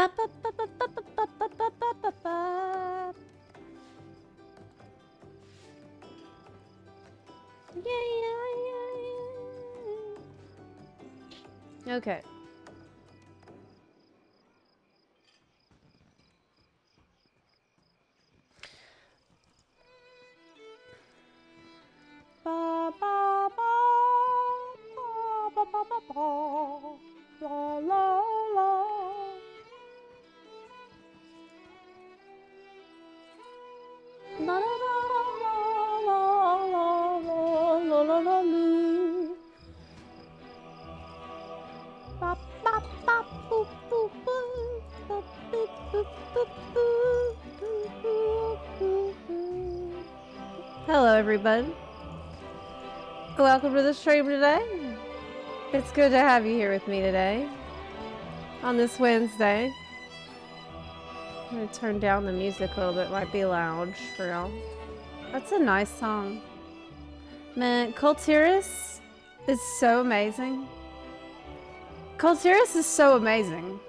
Okay. Ba ba ba ba ba ba ba la la la. La la la la la la la la la la. Ba ba ba boop boop boop boop boop boop boop boop boop. Hello, everybody. Welcome to the stream today. It's good to have you here with me today on this Wednesday. I'm gonna turn down the music a little bit. It might be loud for y'all. That's a nice song. Man, Kultiris is so amazing. Kultiris is so amazing.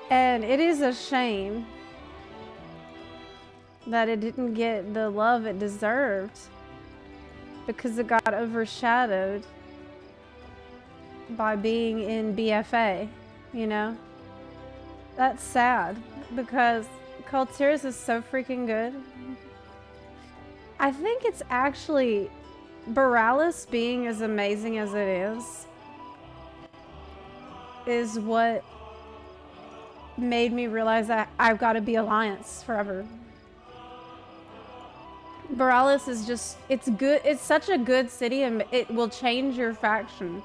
And it is a shame that it didn't get the love it deserved because it got overshadowed by being in BFA, you know? That's sad because Kultiris is so freaking good. I think it's actually Borealis being as amazing as it is what made me realize that I've got to be Alliance forever. Borealis is just, it's good. It's such a good city and it will change your faction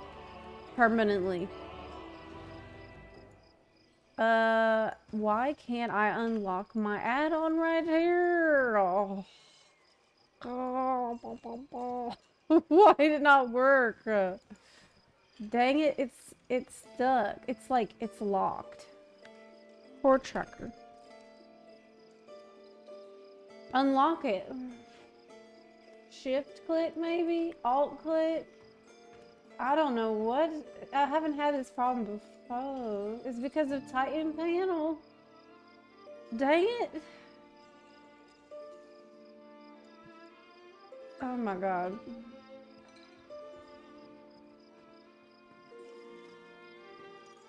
permanently. Why can't I unlock my add-on right here? Oh. Why did it not work? Dang it, it's stuck. It's like, it's locked. Poor trucker. Unlock it. Shift click maybe? Alt click? I don't know what. I haven't had this problem before. It's because of Titan panel. Dang it. Oh my god.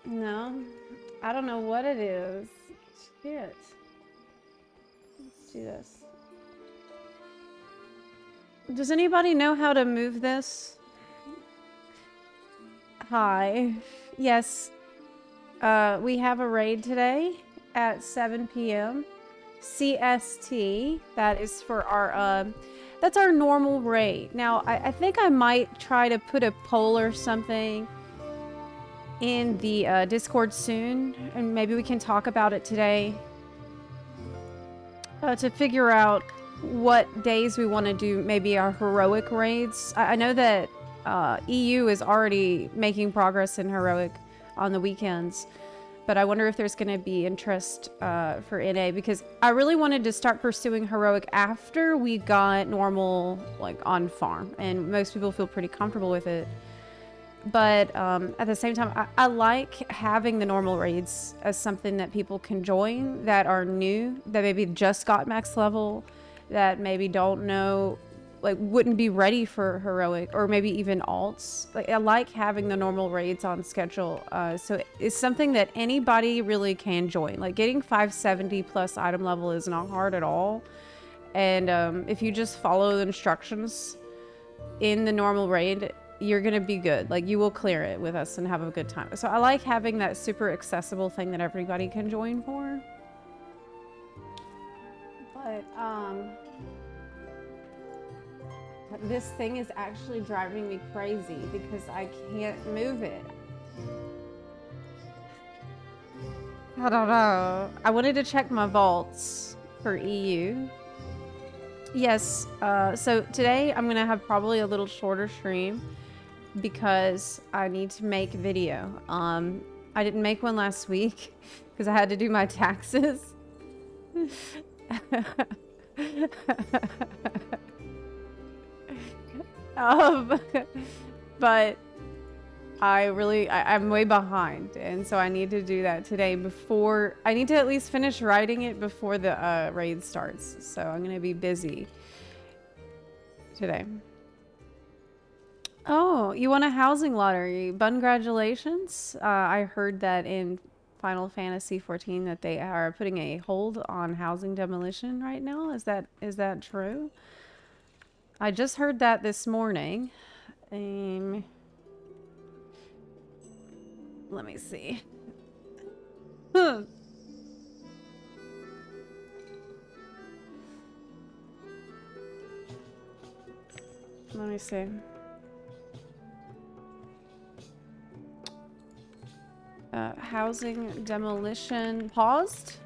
No. I don't know what it is. Shit. Let's do this. Does anybody know how to move this? Hi. Yes. We have a raid today at 7 p.m. CST. That is for our, that's our normal raid. Now, I think I might try to put a poll or something in the Discord soon, and maybe we can talk about it today to figure out what days we want to do maybe our heroic raids. I know that EU is already making progress in heroic on the weekends, but I wonder if there's going to be interest for NA, because I really wanted to start pursuing heroic after we got normal, like, on farm, and most people feel pretty comfortable with it. But at the same time, I like having the normal raids as something that people can join that are new, that maybe just got max level, that maybe don't know, like, wouldn't be ready for heroic, or maybe even alts. Like, I like having the normal raids on schedule, so it's something that anybody really can join. Like, getting 570 plus item level is not hard at all, and if you just follow the instructions in the normal raid, you're gonna be good. Like, you will clear it with us and have a good time. So I like having that super accessible thing that everybody can join for. But this thing is actually driving me crazy because I can't move it. I don't know. I wanted to check my vaults for EU. Yes, so today I'm gonna have probably a little shorter stream because I need to make video. I didn't make one last week because I had to do my taxes. But I'm way behind, and so I need to do that today before, I need to at least finish writing it before the raid starts. So I'm gonna be busy today. Oh, you won a housing lottery. Congratulations. I heard that in Final Fantasy 14 that they are putting a hold on housing demolition right now. Is that true? I just heard that this morning. Let me see. Let me see. Housing demolition paused?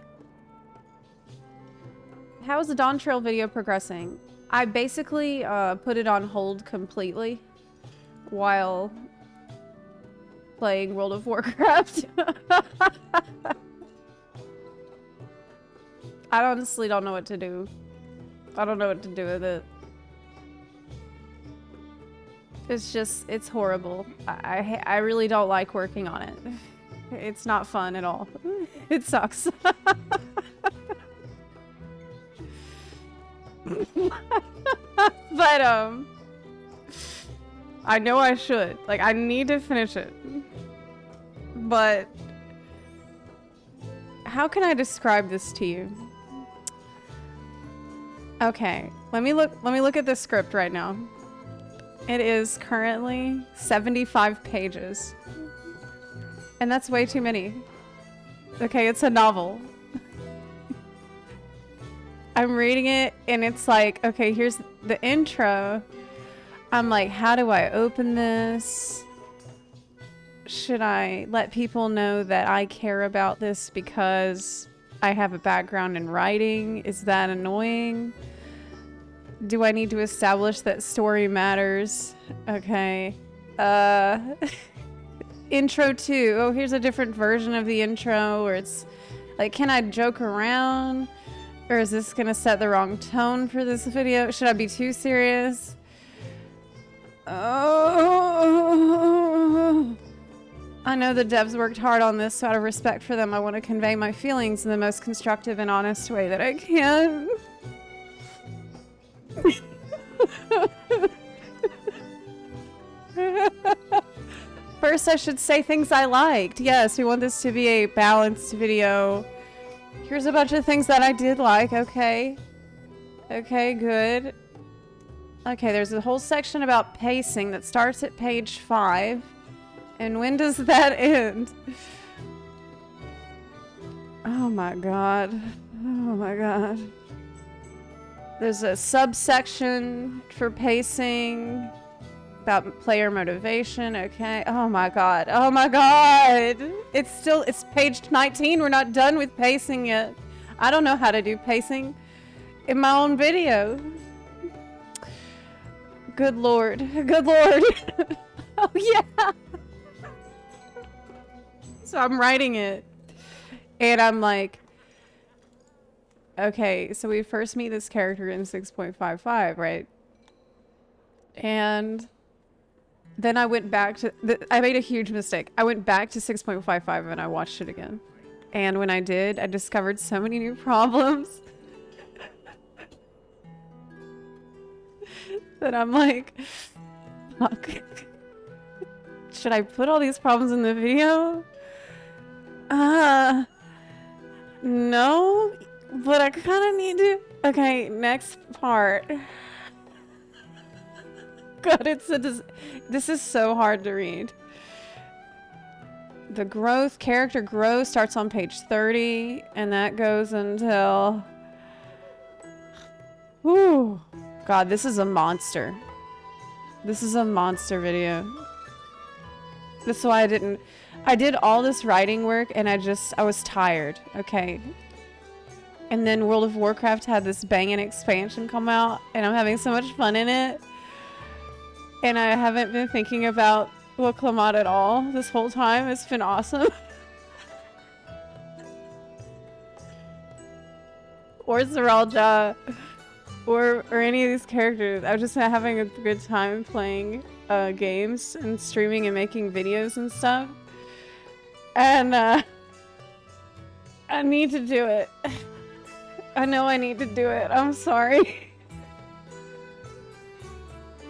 How is the Dawn Trail video progressing? I basically put it on hold completely while playing World of Warcraft. I honestly don't know what to do. I don't know what to do with it. It's just, it's horrible. I really don't like working on it. It's not fun at all. It sucks. But I know I should. Like, I need to finish it. But how can I describe this to you? Okay, let me look at the script right now. It is currently 75 pages. And that's way too many. Okay, it's a novel. I'm reading it and it's like, okay, here's the intro. I'm like, how do I open this? Should I let people know that I care about this because I have a background in writing? Is that annoying? Do I need to establish that story matters? Okay. Intro 2. Oh, here's a different version of the intro where it's like, can I joke around? Or is this gonna set the wrong tone for this video? Should I be too serious? Oh, I know the devs worked hard on this, so out of respect for them, I want to convey my feelings in the most constructive and honest way that I can. First, I should say things I liked. Yes, we want this to be a balanced video. Here's a bunch of things that I did like. Okay. Okay, good. Okay, there's a whole section about pacing that starts at page 5. And when does that end? Oh my god. Oh my god. There's a subsection for pacing about player motivation. Okay. Oh my god. Oh my god. It's page 19. We're not done with pacing yet. I don't know how to do pacing in my own video. Good lord. Good lord. Oh yeah. So I'm writing it. And I'm like, okay, so we first meet this character in 6.55, right? And then I went back to, I made a huge mistake. I went back to 6.55 and I watched it again. And when I did, I discovered so many new problems. That I'm like, fuck. Should I put all these problems in the video? No, but I kind of need to. Okay, next part. God, this is so hard to read. The character growth starts on page 30, and that goes until... Whew. God, this is a monster. This is a monster video. That's why I did all this writing work and I was tired, okay? And then World of Warcraft had this banging expansion come out and I'm having so much fun in it. And I haven't been thinking about Warcraft at all this whole time. It's been awesome. Or Zeralja, or any of these characters. I'm just having a good time playing games and streaming and making videos and stuff. And I need to do it. I know I need to do it. I'm sorry.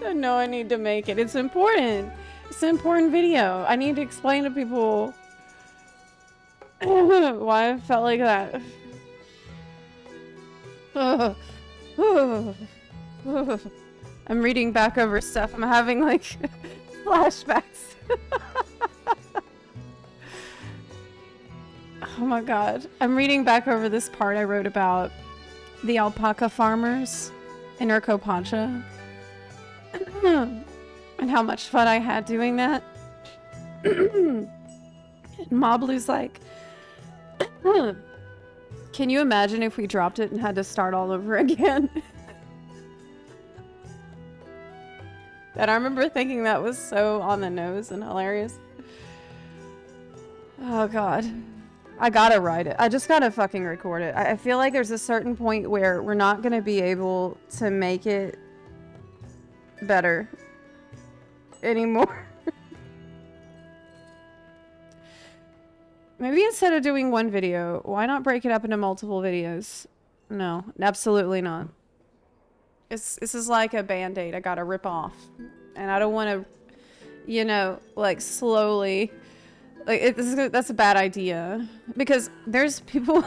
I know I need to make it. It's important. It's an important video. I need to explain to people why I felt like that. I'm reading back over stuff. I'm having like flashbacks. Oh my god. I'm reading back over this part I wrote about the alpaca farmers in Urco Pancha. And how much fun I had doing that. And Moblu's like, can you imagine if we dropped it and had to start all over again? And I remember thinking that was so on the nose and hilarious. Oh god. I gotta write it. I just gotta fucking record it. I feel like there's a certain point where we're not gonna be able to make it better anymore. Maybe instead of doing one video, why not break it up into multiple videos? No, absolutely not. This is like a band-aid I gotta rip off. And I don't want to, you know, like slowly... Like, that's a bad idea. Because there's people...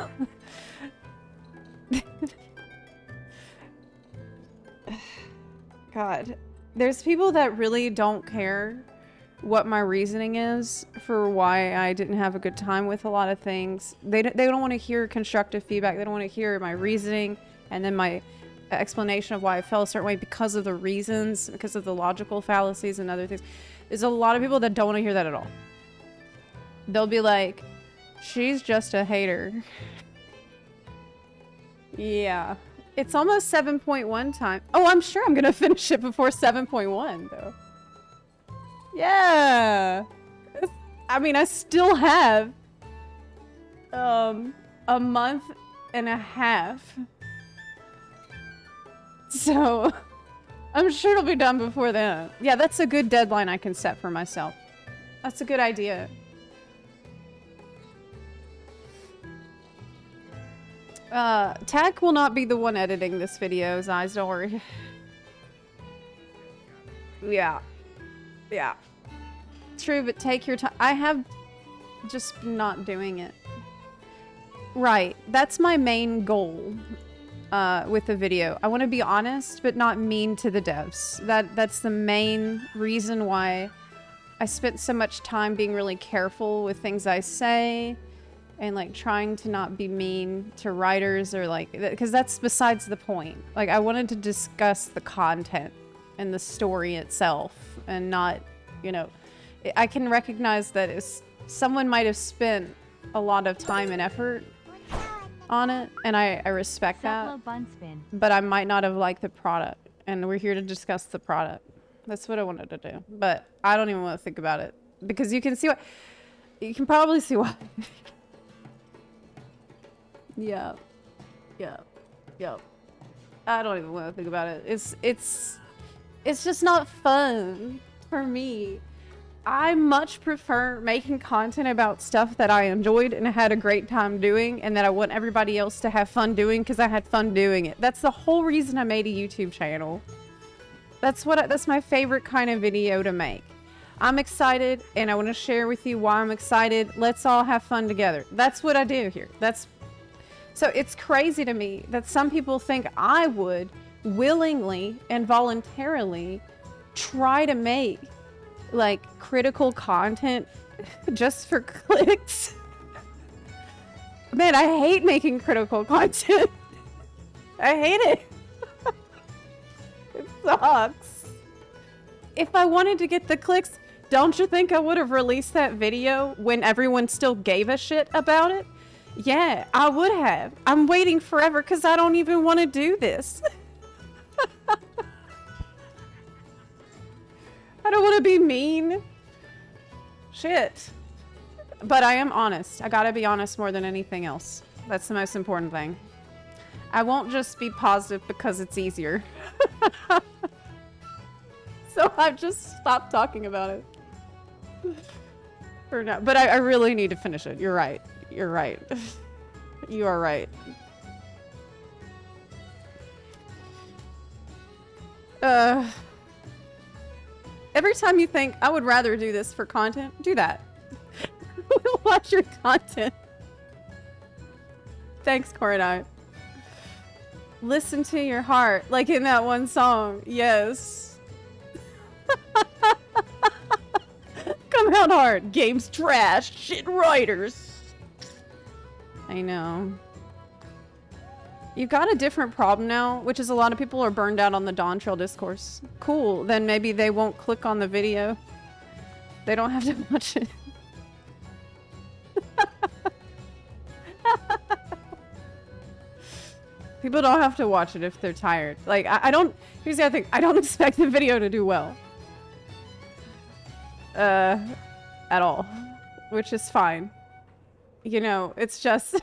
God. There's people that really don't care what my reasoning is for why I didn't have a good time with a lot of things. They don't want to hear constructive feedback. They don't want to hear my reasoning and then my explanation of why I felt a certain way because of the reasons, because of the logical fallacies and other things. There's a lot of people that don't want to hear that at all. They'll be like, she's just a hater. Yeah. It's almost 7.1 time. Oh, I'm sure I'm gonna finish it before 7.1 though. Yeah. I mean, I still have a month and a half. So I'm sure it'll be done before then. Yeah, that's a good deadline I can set for myself. That's a good idea. Tack will not be the one editing this video, Eyes, don't worry. Yeah. Yeah. True, but take your time. I have just not doing it. Right. That's my main goal with the video. I want to be honest, but not mean to the devs. That's the main reason why I spent so much time being really careful with things I say. And like trying to not be mean to writers or like, because that's besides the point. Like I wanted to discuss the content and the story itself and not, you know, I can recognize that someone might have spent a lot of time and effort on it and I respect that, but I might not have liked the product and we're here to discuss the product. That's what I wanted to do, but I don't even want to think about it because you can probably see why. Yeah. I don't even want to think about it. It's just not fun for me. I much prefer making content about stuff that I enjoyed and had a great time doing and that I want everybody else to have fun doing because I had fun doing it. That's the whole reason I made a YouTube channel. That's my favorite kind of video to make. I'm excited and I want to share with you why I'm excited. Let's all have fun together. That's what I do here. So it's crazy to me that some people think I would willingly and voluntarily try to make like critical content just for clicks. Man, I hate making critical content. I hate it. It sucks. If I wanted to get the clicks, don't you think I would have released that video when everyone still gave a shit about it? Yeah, I would have. I'm waiting forever because I don't even want to do this. I don't want to be mean. Shit. But I am honest. I gotta be honest more than anything else. That's the most important thing. I won't just be positive because it's easier. So So I've just stopped talking about it. For now. But I really need to finish it. You're right. You're right. You are right. Every time you think, I would rather do this for content, do that. We'll watch your content. Thanks, Coronite. Listen to your heart, like in that one song. Yes. Come out hard. Game's trash. Shit writers. I know. You've got a different problem now, which is a lot of people are burned out on the Dawn Trail discourse. Cool. Then maybe they won't click on the video. They don't have to watch it. People don't have to watch it if they're tired. Like, I don't... Here's the other thing. I don't expect the video to do well. At all. Which is fine. You know, it's just...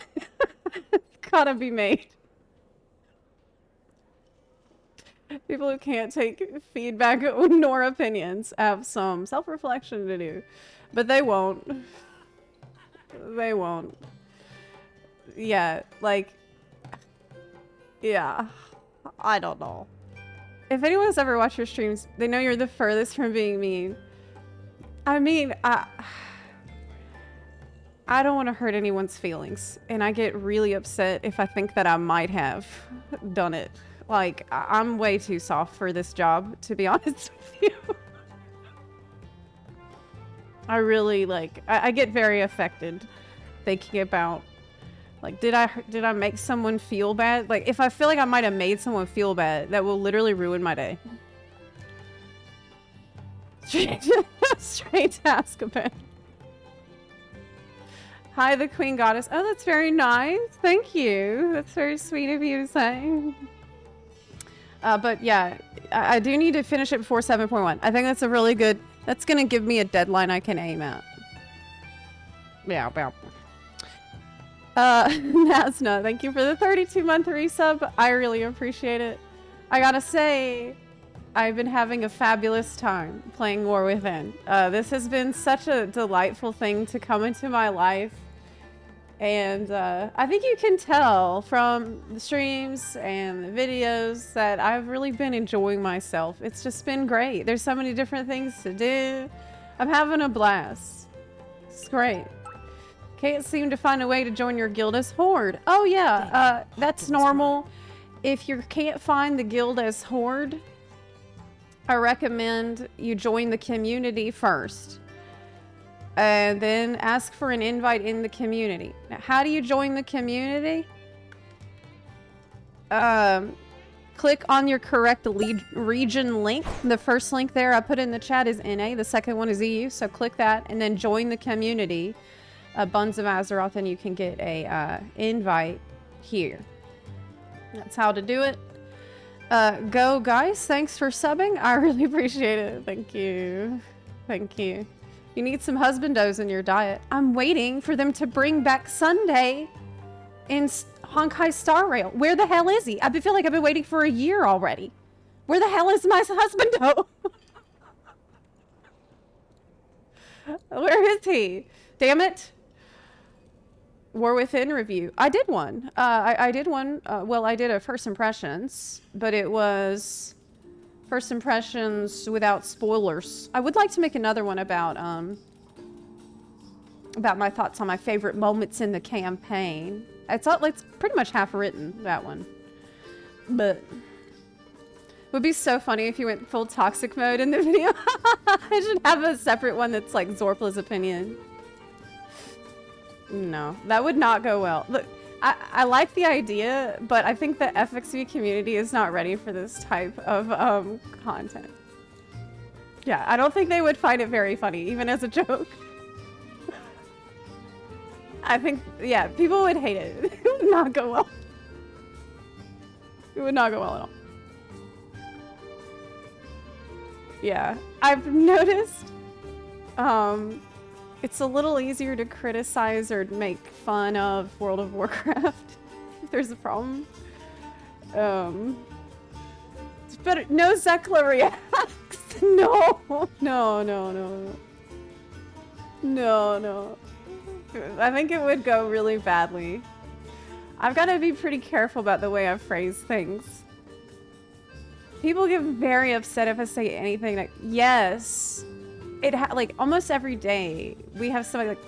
it's gotta be made. People who can't take feedback nor opinions have some self-reflection to do. But they won't. They won't. Yeah, like... Yeah. I don't know. If anyone's ever watched your streams, they know you're the furthest from being mean. I mean, I don't want to hurt anyone's feelings. And I get really upset if I think that I might have done it. Like, I'm way too soft for this job, to be honest with you. I really, like, I get very affected thinking about, like, did I make someone feel bad? Like, if I feel like I might have made someone feel bad, that will literally ruin my day. Straight to Azkaban. Hi, the Queen Goddess. Oh, that's very nice. Thank you. That's very sweet of you to say. But yeah, I do need to finish it before 7.1. I think that's a really good... That's going to give me a deadline I can aim at. Yeah, yeah. Nasna, thank you for the 32-month resub. I really appreciate it. I gotta say, I've been having a fabulous time playing War Within. This has been such a delightful thing to come into my life. And I think you can tell from the streams and the videos that I've really been enjoying myself. It's just been great. There's so many different things to do. I'm having a blast. It's great. Can't seem to find a way to join your guild as Horde. Oh yeah, that's normal. If you can't find the guild as Horde, I recommend you join the community first. And then ask for an invite in the community. Now, how do you join the community? Click on your correct region link. The first link there I put in the chat is NA. The second one is EU. So click that and then join the community. Buns of Azeroth, and you can get a invite here. That's how to do it. Go guys, thanks for subbing. I really appreciate it. Thank you. Thank you. You need some husbandos in your diet. I'm waiting for them to bring back Sunday in Honkai Star Rail. Where the hell is he? I feel like I've been waiting for a year already. Where the hell is my husbando? Where is he? Damn it. War Within review. I did one. I did one. Well, I did a first impressions, but it was first impressions without spoilers. I would like to make another one about my thoughts on my favorite moments in the campaign. It's pretty much half written, that one. But it would be so funny if you went full toxic mode in the video. I should have a separate one that's like Zorpla's opinion. No, that would not go well. Look, I like the idea, but I think the FXV community is not ready for this type of content. Yeah, I don't think they would find it very funny, even as a joke. I think, yeah, people would hate it. It would not go well. It would not go well at all. Yeah, I've noticed, it's a little easier to criticize or make fun of World of Warcraft if there's a problem. It's better. No Zepla reacts. No, no, no, no. No, no. I think it would go really badly. I've got to be pretty careful about the way I phrase things. People get very upset if I say anything like, yes. Like almost every day we have somebody like,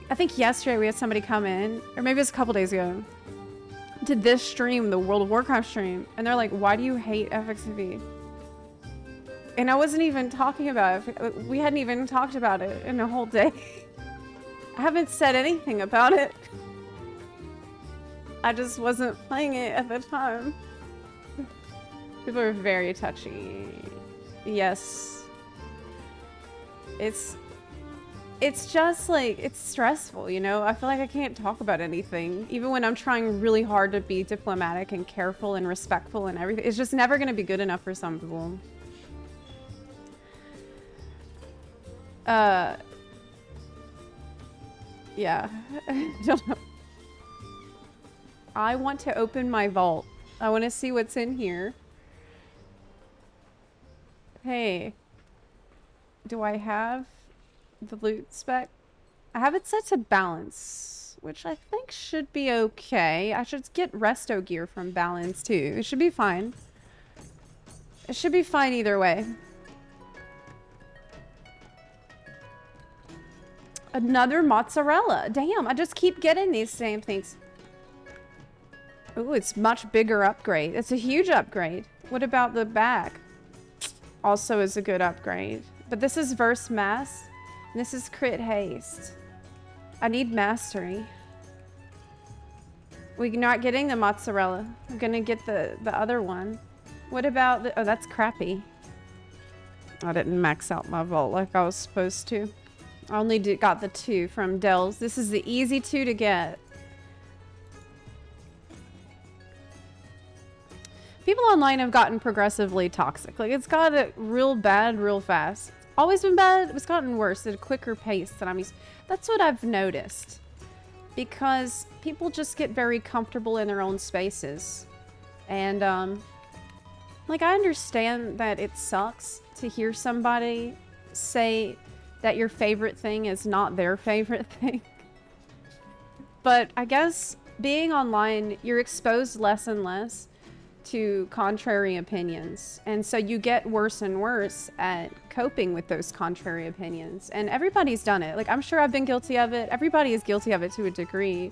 I think yesterday we had somebody come in, or maybe it was a couple days ago, to this stream, the World of Warcraft stream. And they're like, why do you hate FXV? And I wasn't even talking about it. We hadn't even talked about it in a whole day. I haven't said anything about it. I just wasn't playing it at the time. People are very touchy. Yes. It's just like, it's stressful, you know? I feel like I can't talk about anything. Even when I'm trying really hard to be diplomatic and careful and respectful and everything. It's just never going to be good enough for some people. Yeah. Don't know. I want to open my vault. I want to see what's in here. Hey. Do I have the loot spec? I have it set to balance, which I think should be okay. I should get resto gear from balance too. It should be fine. It should be fine either way. Another mozzarella. Damn, I just keep getting these same things. Ooh, it's much bigger upgrade. It's a huge upgrade. What about the back? Also is a good upgrade. But this is verse mass. And this is crit haste. I need mastery. We're not getting the mozzarella. I'm gonna get the other one. What about the... Oh, that's crappy. I didn't max out my vault like I was supposed to. I only got the 2 from Dell's. This is the easy 2 to get. People online have gotten progressively toxic. Like, it's got it real bad real fast. Always been bad. It's gotten worse at a quicker pace than I'm used to. That's what I've noticed. Because people just get very comfortable in their own spaces. And, like, I understand that it sucks to hear somebody say that your favorite thing is not their favorite thing. But I guess being online, you're exposed less and less to contrary opinions. And so you get worse and worse at coping with those contrary opinions. And everybody's done it. Like, I'm sure I've been guilty of it. Everybody is guilty of it to a degree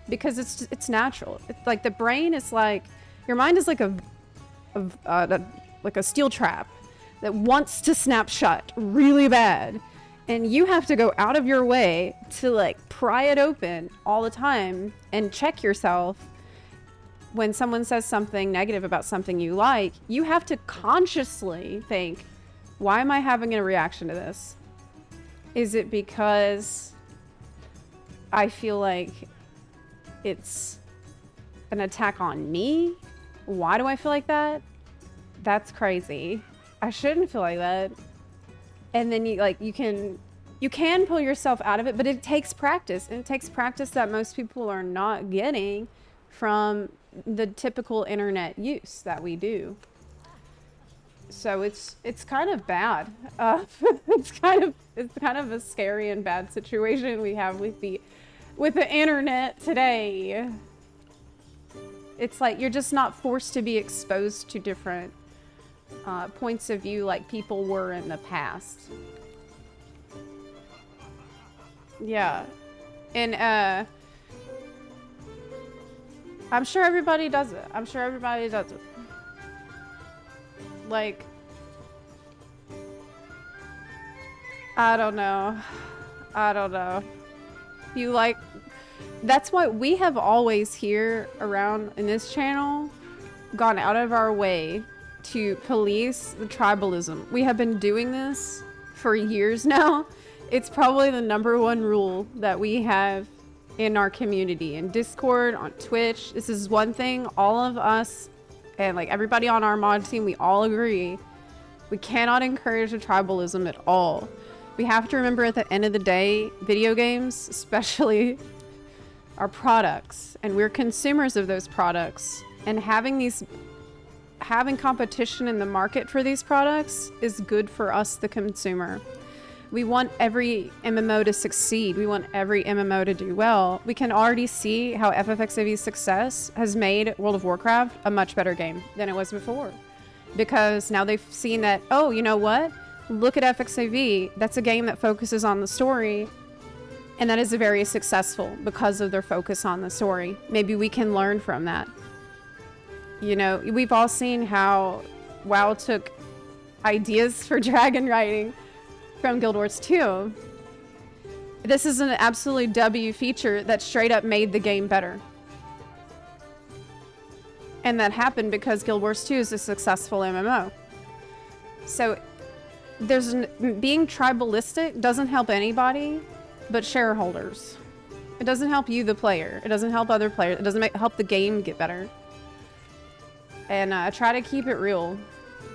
because it's natural. It's like the brain is like, your mind is like like a steel trap that wants to snap shut really bad. And you have to go out of your way to like pry it open all the time and check yourself. When someone says something negative about something you like, you have to consciously think, why am I having a reaction to this? Is it because I feel like it's an attack on me? Why do I feel like that? That's crazy. I shouldn't feel like that. And then you can pull yourself out of it, but it takes practice. And it takes practice that most people are not getting from the typical internet use that we do. So it's kind of bad. It's kind of a scary and bad situation we have with the internet today. It's like you're just not forced to be exposed to different points of view like people were in the past. Yeah. And I'm sure everybody does it. I'm sure everybody does it. Like, I don't know. I don't know. You like, that's why we have always here around in this channel gone out of our way to police the tribalism. We have been doing this for years now. It's probably the #1 rule that we have in our community, in Discord, on Twitch. This is one thing all of us and like everybody on our mod team, we all agree. We cannot encourage the tribalism at all. We have to remember at the end of the day, video games, especially, are products, and we're consumers of those products. And having having competition in the market for these products is good for us, the consumer. We want every MMO to succeed. We want every MMO to do well. We can already see how FFXIV's success has made World of Warcraft a much better game than it was before. Because now they've seen that, oh, you know what? Look at FXIV. That's a game that focuses on the story. And that is very successful because of their focus on the story. Maybe we can learn from that. You know, we've all seen how WoW took ideas for dragon riding from Guild Wars 2. This is an absolutely W feature that straight up made the game better. And that happened because Guild Wars 2 is a successful MMO. So being tribalistic doesn't help anybody but shareholders. It doesn't help you, the player. It doesn't help other players. It doesn't help the game get better. And I try to keep it real.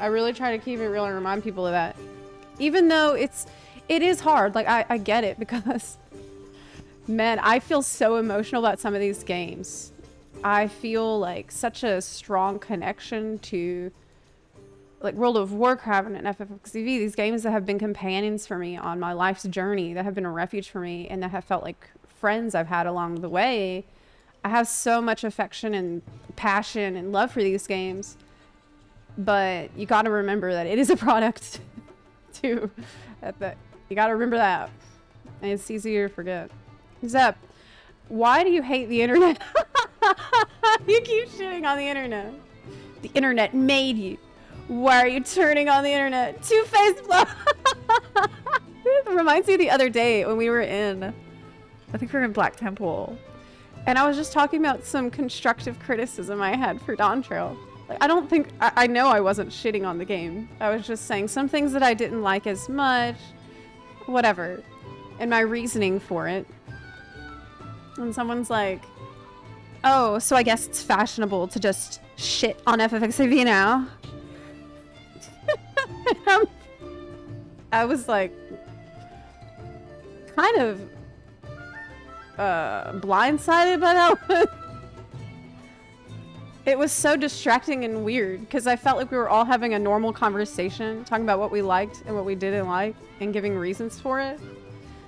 I really try to keep it real and remind people of that. Even though it is hard. Like, I get it because, man, I feel so emotional about some of these games. I feel like such a strong connection to, like, World of Warcraft and FFXIV, these games that have been companions for me on my life's journey, that have been a refuge for me, and that have felt like friends I've had along the way. I have so much affection and passion and love for these games. But you got to remember that it is a product too. You got to remember that. And it's easier to forget. Zep, why do you hate the internet? You keep shitting on the internet. The internet made you. Why are you turning on the internet? Two-faced blow. It reminds me of the other day when we were I think we were in Black Temple. And I was just talking about some constructive criticism I had for Dawn Trail. Like, I know I wasn't shitting on the game. I was just saying some things that I didn't like as much. Whatever. And my reasoning for it. And someone's like, oh, so I guess it's fashionable to just shit on FFXIV now. I was like, kind of blindsided by that one. It was so distracting and weird because I felt like we were all having a normal conversation, talking about what we liked and what we didn't like and giving reasons for it.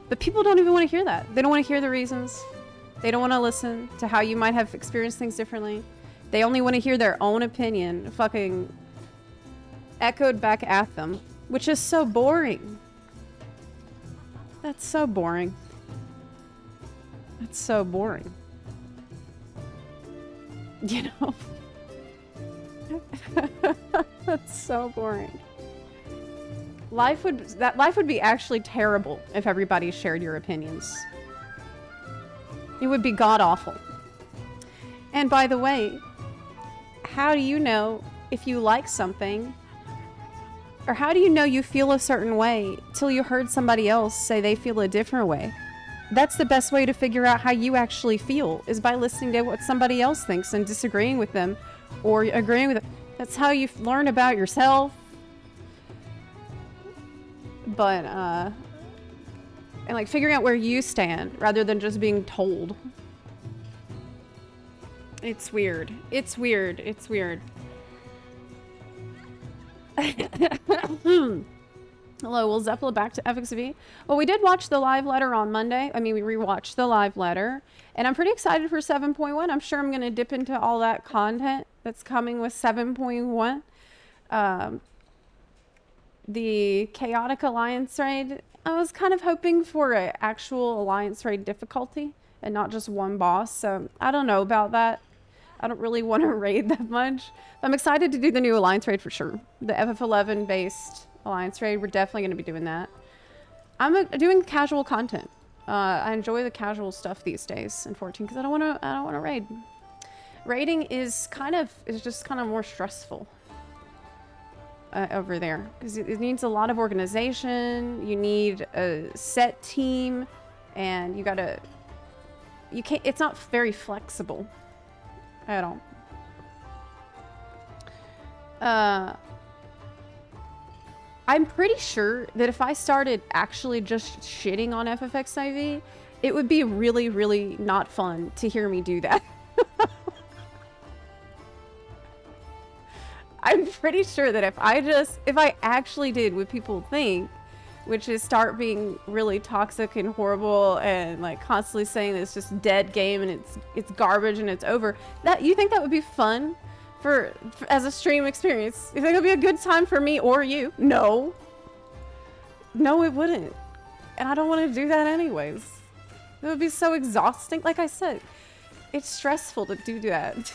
But people don't even want to hear that. They don't want to hear the reasons. They don't want to listen to how you might have experienced things differently. They only want to hear their own opinion fucking echoed back at them, which is so boring. That's so boring. That's so boring. You know? That's so boring. Life would be actually terrible if everybody shared your opinions. It would be god-awful. And by the way, how do you know if you like something, or how do you know you feel a certain way till you heard somebody else say they feel a different way? That's the best way to figure out how you actually feel, is by listening to what somebody else thinks and disagreeing with them or agreeing with them. That's how you learn about yourself. But, and like figuring out where you stand rather than just being told. It's weird. It's weird. It's weird. Hello, will Zepla back to FXV? Well, we did watch the live letter on Monday. I mean, we rewatched the live letter. And I'm pretty excited for 7.1. I'm sure I'm going to dip into all that content that's coming with 7.1. The Chaotic Alliance raid, I was kind of hoping for an actual Alliance raid difficulty and not just one boss. So I don't know about that. I don't really want to raid that much. I'm excited to do the new Alliance raid for sure. The FF11 based Alliance raid, we're definitely going to be doing that. I'm doing casual content. I enjoy the casual stuff these days in 14 because I don't want to raid. Raiding is just kind of more stressful over there because it needs a lot of organization. You need a set team, and it's not very flexible at all. I'm pretty sure that if I started actually just shitting on FFXIV, it would be really, really not fun to hear me do that. I'm pretty sure that if I actually did what people think, which is start being really toxic and horrible and like constantly saying that it's just dead game and it's garbage and it's over, that you think that would be fun for as a stream experience? You think it would be a good time for me or you? No. No, it wouldn't. And I don't want to do that anyways. It would be so exhausting. Like I said, it's stressful to do that.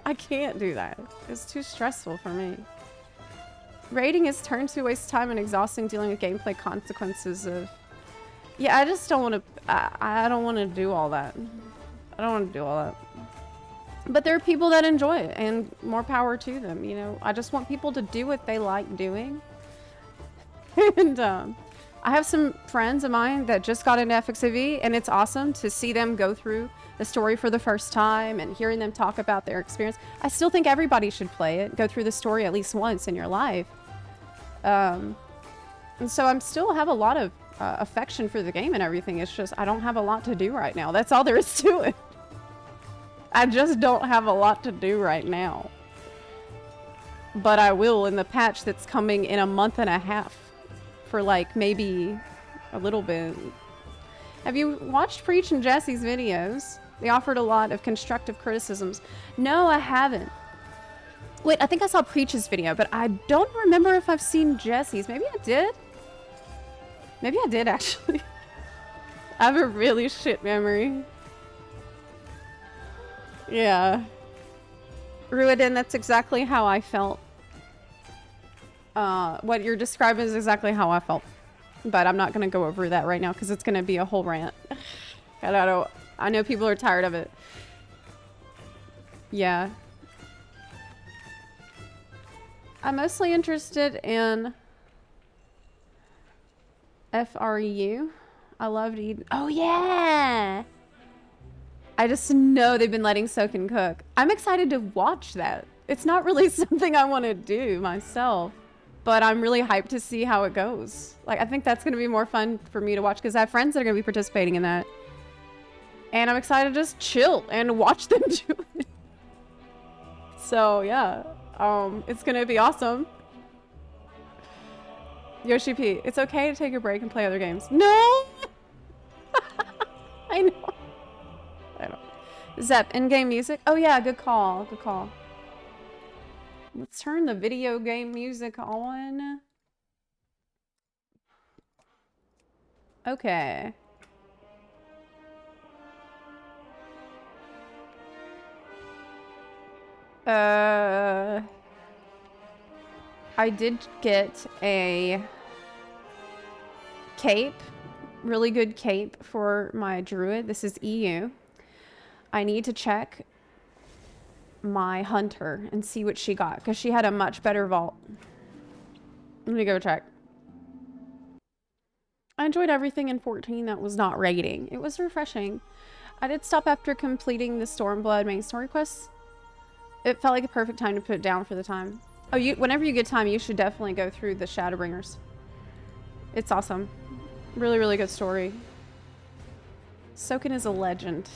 I can't do that. It's too stressful for me. Raiding is turned to waste time and exhausting dealing with gameplay consequences of... Yeah, I just don't want to... I don't want to do all that. I don't want to do all that. But there are people that enjoy it, and more power to them, you know? I just want people to do what they like doing. And I have some friends of mine that just got into FXIV, and it's awesome to see them go through the story for the first time and hearing them talk about their experience. I still think everybody should play it, go through the story at least once in your life. And so I'm still have a lot of affection for the game and everything. It's just I don't have a lot to do right now. That's all there is to it. I just don't have a lot to do right now. But I will in the patch that's coming in a month and a half for like maybe a little bit. Have you watched Preach and Jesse's videos? They offered a lot of constructive criticisms. No, I haven't. Wait, I think I saw Preach's video, but I don't remember if I've seen Jesse's. Maybe I did. Maybe I did, actually. I have a really shit memory. Yeah. Ruiden, that's exactly how I felt. What you're describing is exactly how I felt. But I'm not going to go over that right now because it's going to be a whole rant. I know people are tired of it. Yeah. I'm mostly interested in FRU. I loved Eden. Oh, yeah! I just know they've been letting Soak and Cook. I'm excited to watch that. It's not really something I want to do myself, but I'm really hyped to see how it goes. Like, I think that's going to be more fun for me to watch because I have friends that are going to be participating in that. And I'm excited to just chill and watch them do it. So, yeah. It's gonna be awesome. Yoshi P, it's okay to take a break and play other games. No! I know. I know. Zep, in-game music? Oh yeah, good call, good call. Let's turn the video game music on. Okay. I did get a cape, really good cape for my druid. This is EU. I need to check my hunter and see what she got because she had a much better vault. Let me go check. I enjoyed everything in 14 that was not raiding. It was refreshing. I did stop after completing the Stormblood main story quests. It felt like a perfect time to put it down for the time. Oh, whenever you get time, you should definitely go through the Shadowbringers. It's awesome. Really, really good story. Soken is a legend.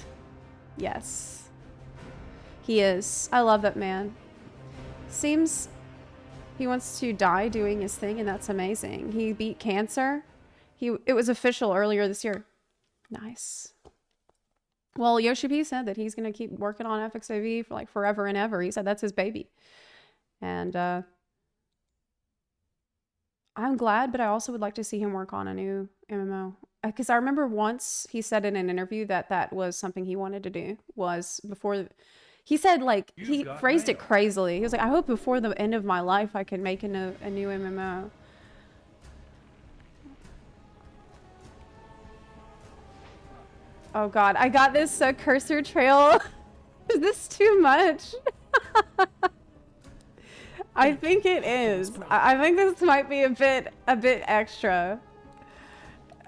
Yes. He is. I love that man. Seems he wants to die doing his thing, and that's amazing. He beat cancer. It was official earlier this year. Nice. Well, Yoshi P said that he's going to keep working on FXIV for like forever and ever. He said that's his baby. And I'm glad, but I also would like to see him work on a new MMO. Because I remember once he said in an interview that that was something he wanted to do. Was before... He said, like, he phrased it crazily. He was like, I hope before the end of my life I can make a new MMO. Oh god, I got this cursor trail. Is this too much? I think it is. I think this might be a bit extra.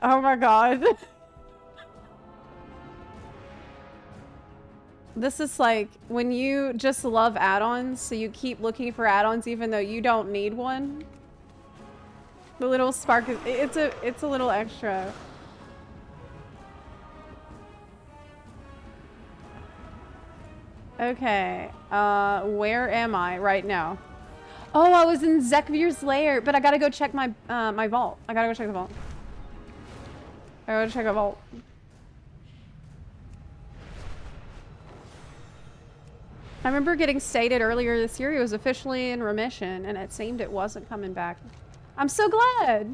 Oh my god. This is like when you just love add-ons, so you keep looking for add-ons even though you don't need one. The little spark is it's a little extra. Okay, where am I right now? Oh, I was in Zekvir's lair, but I gotta go check my my vault. I gotta go check the vault. I gotta check the vault. I remember getting stated earlier this year he was officially in remission, and it seemed it wasn't coming back. I'm so glad.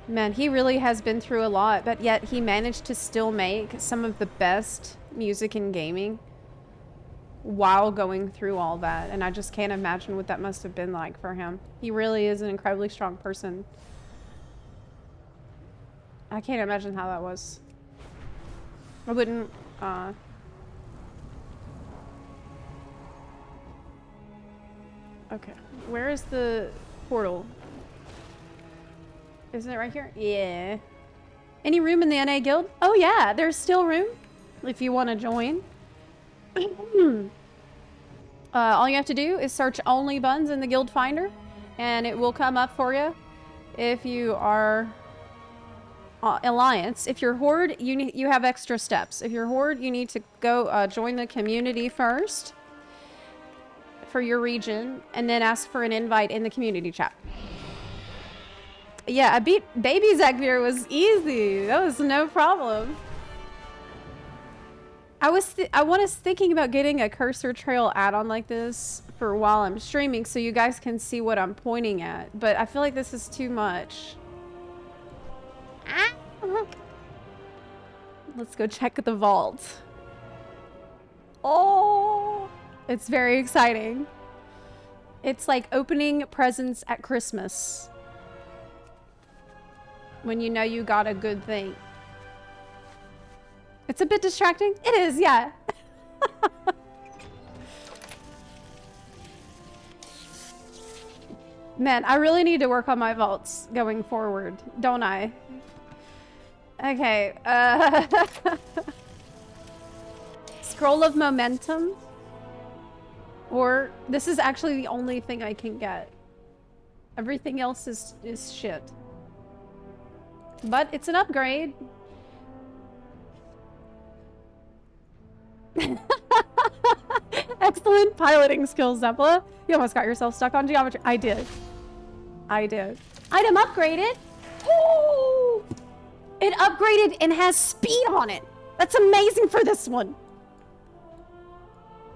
Man, he really has been through a lot, but yet he managed to still make some of the best music in gaming while going through all that. And I just can't imagine what that must have been like for him. He really is an incredibly strong person. I can't imagine how that was. I wouldn't, okay, where is the portal? Isn't it right here? Yeah. Any room in the NA guild? Oh yeah, there's still room if you want to join. All you have to do is search only buns in the guild finder and it will come up for you. If you are Alliance, if you're Horde, you have extra steps. If you're Horde, you need to go join the community first for your region and then ask for an invite in the community chat. Yeah, I beat Baby Zekvir was easy. That was no problem. I was thinking about getting a cursor trail add-on like this for while I'm streaming so you guys can see what I'm pointing at, but I feel like this is too much. Let's go check the vault. Oh, it's very exciting. It's like opening presents at Christmas when you know you got a good thing. It's a bit distracting. It is, yeah. Man, I really need to work on my vaults going forward, don't I? Okay, Scroll of Momentum. Or, this is actually the only thing I can get. Everything else is shit. But it's an upgrade. Excellent piloting skills, Zepla. You almost got yourself stuck on geometry. I did. I did. Item upgraded. Ooh! It upgraded and has speed on it. That's amazing for this one.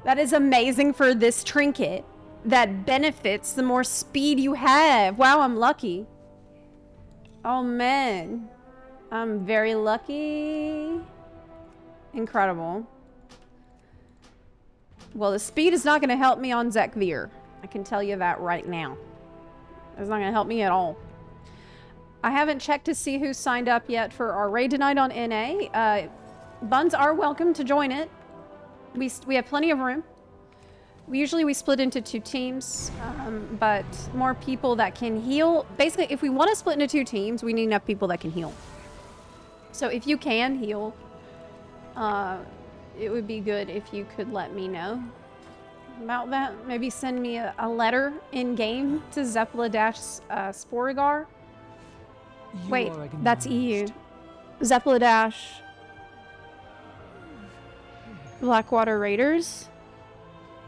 That is amazing for this trinket. That benefits the more speed you have. Wow, I'm lucky. Oh man. I'm very lucky. Incredible. Well, the speed is not going to help me on Zekvir. I can tell you that right now. It's not going to help me at all. I haven't checked to see who signed up yet for our raid tonight on NA. Buns are welcome to join it. We have plenty of room. Usually we split into 2 teams, but more people that can heal. Basically, if we want to split into 2 teams, we need enough people that can heal. So if you can heal, it would be good if you could let me know about that. Maybe send me a letter in-game to Zepla-Sporigar. Wait, that's EU. Zepla- Blackwater Raiders.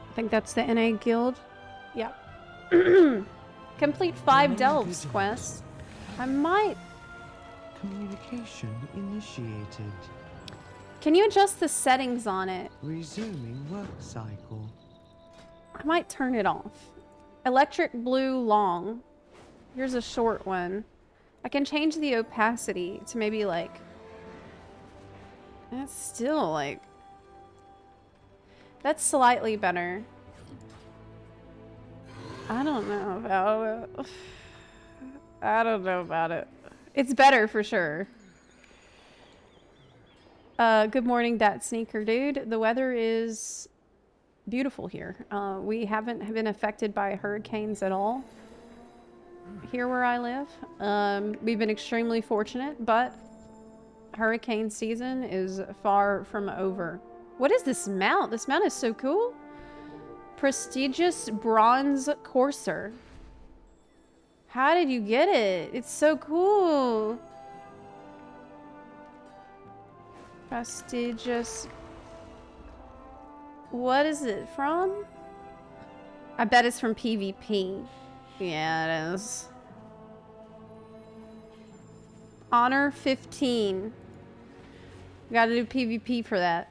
I think that's the NA guild. Yeah. Complete 5 Delves quests. I might... Communication initiated. Can you adjust the settings on it? Resuming work cycle. I might turn it off. Electric blue long. Here's a short one. I can change the opacity to maybe like... That's still like... That's slightly better. I don't know about it. I don't know about it. It's better for sure. Good morning, that sneaker dude. The weather is beautiful here. We haven't been affected by hurricanes at all here where I live. We've been extremely fortunate, but hurricane season is far from over. What is this mount? This mount is so cool. Prestigious bronze courser. How did you get it? It's so cool. Prestigious. What is it from? I bet it's from PvP. Yeah, it is. Honor 15. We gotta do PvP for that.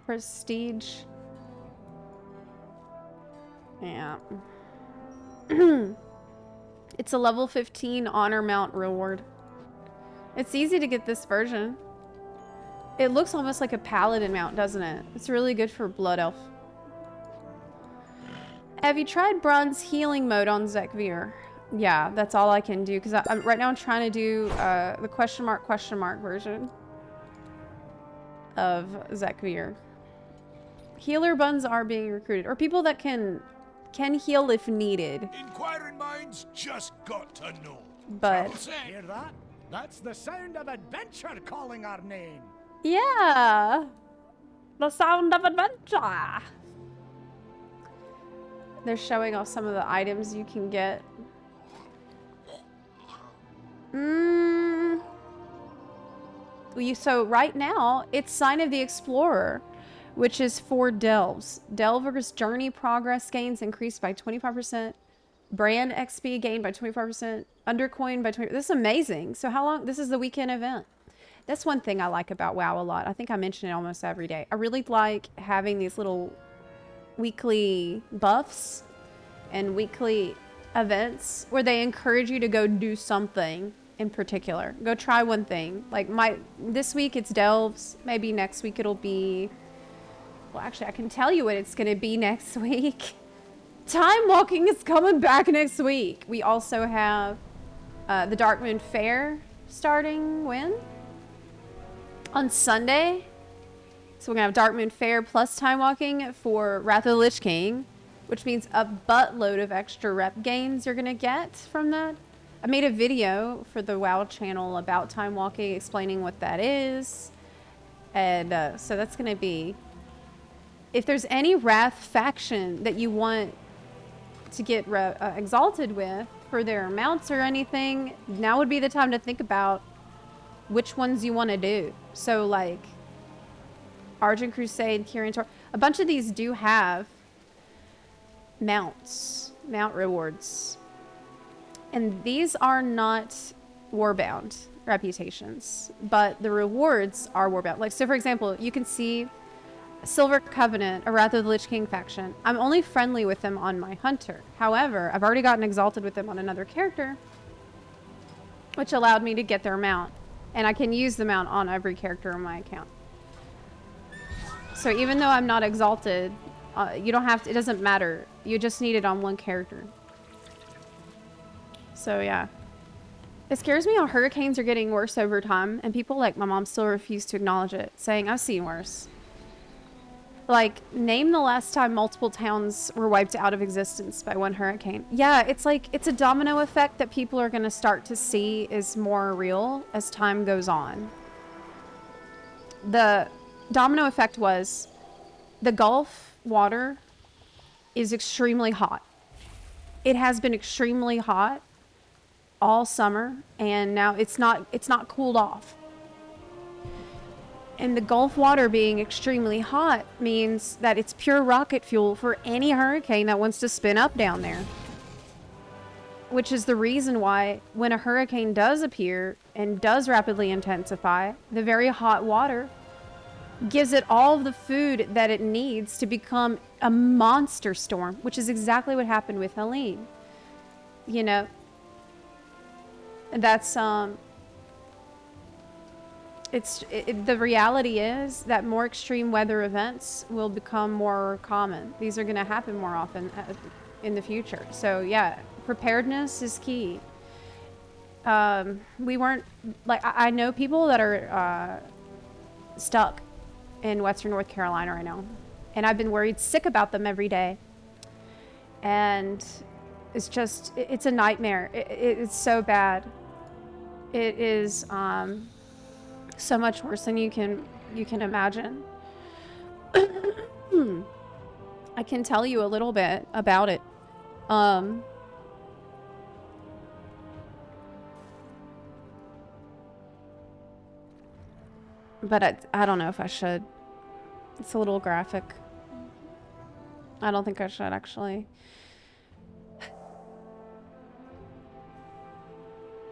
Prestige. Yeah. It's a level 15 honor mount reward. It's easy to get this version. It looks almost like a paladin mount, doesn't it? It's really good for blood elf. Have you tried bronze healing mode on Zekvir? Yeah, that's all I can do because right now I'm trying to do the question mark version of Zekvir. Healer buns are being recruited, or people that can heal if needed. Inquiring minds just got to know. But Hear that? That's the sound of adventure calling our name. yeah, the sound of adventure. They're showing off some of the items you can get. So right now, it's Sign of the Explorer, which is for Delves. Delver's journey progress gains increased by 25%. Brand XP gained by 25%. Undercoin by 20%. This is amazing. So how long? This is the weekend event. That's one thing I like about WoW a lot. I think I mention it almost every day. I really like having these little weekly buffs and weekly events where they encourage you to go do something in particular. Go try one thing. Like this week it's Delves. Maybe next week it'll be, well, actually I can tell you what it's gonna be next week. Time walking is coming back next week. We also have the Darkmoon Fair starting when? On Sunday. So we're gonna have Darkmoon Fair plus time walking for Wrath of the Lich King, which means a buttload of extra rep gains you're gonna get from that. I made a video for the WoW channel about time walking, explaining what that is. And so that's gonna be, if there's any Wrath faction that you want to get exalted with for their mounts or anything, now would be the time to think about which ones you want to do. So like Argent Crusade, Kyrian Tor, a bunch of these do have mount rewards. And these are not warbound reputations, but the rewards are warbound. Like, so for example, you can see Silver Covenant, or rather the Lich King faction. I'm only friendly with them on my Hunter. However, I've already gotten exalted with them on another character, which allowed me to get their mount. And I can use the mount on every character in my account. So even though I'm not exalted, you don't have to, it doesn't matter. You just need it on one character. So yeah. It scares me how hurricanes are getting worse over time, and people like my mom still refuse to acknowledge it, saying, I've seen worse. Like, name the last time multiple towns were wiped out of existence by one hurricane. Yeah, it's like, it's a domino effect that people are going to start to see is more real as time goes on. The domino effect was the Gulf water is extremely hot. It has been extremely hot all summer, and now it's not cooled off. And the Gulf water being extremely hot means that it's pure rocket fuel for any hurricane that wants to spin up down there. Which is the reason why when a hurricane does appear and does rapidly intensify, the very hot water gives it all of the food that it needs to become a monster storm, which is exactly what happened with Helene. You know, that's the reality is that more extreme weather events will become more common. These are going to happen more often in the future. So yeah, preparedness is key. We weren't, like, I know people that are stuck in Western North Carolina right now, and I've been worried sick about them every day. And it's just, it's a nightmare. It's so bad. It is so much worse than you can imagine. I can tell you a little bit about it. But I don't know if I should. It's a little graphic. I don't think I should, actually.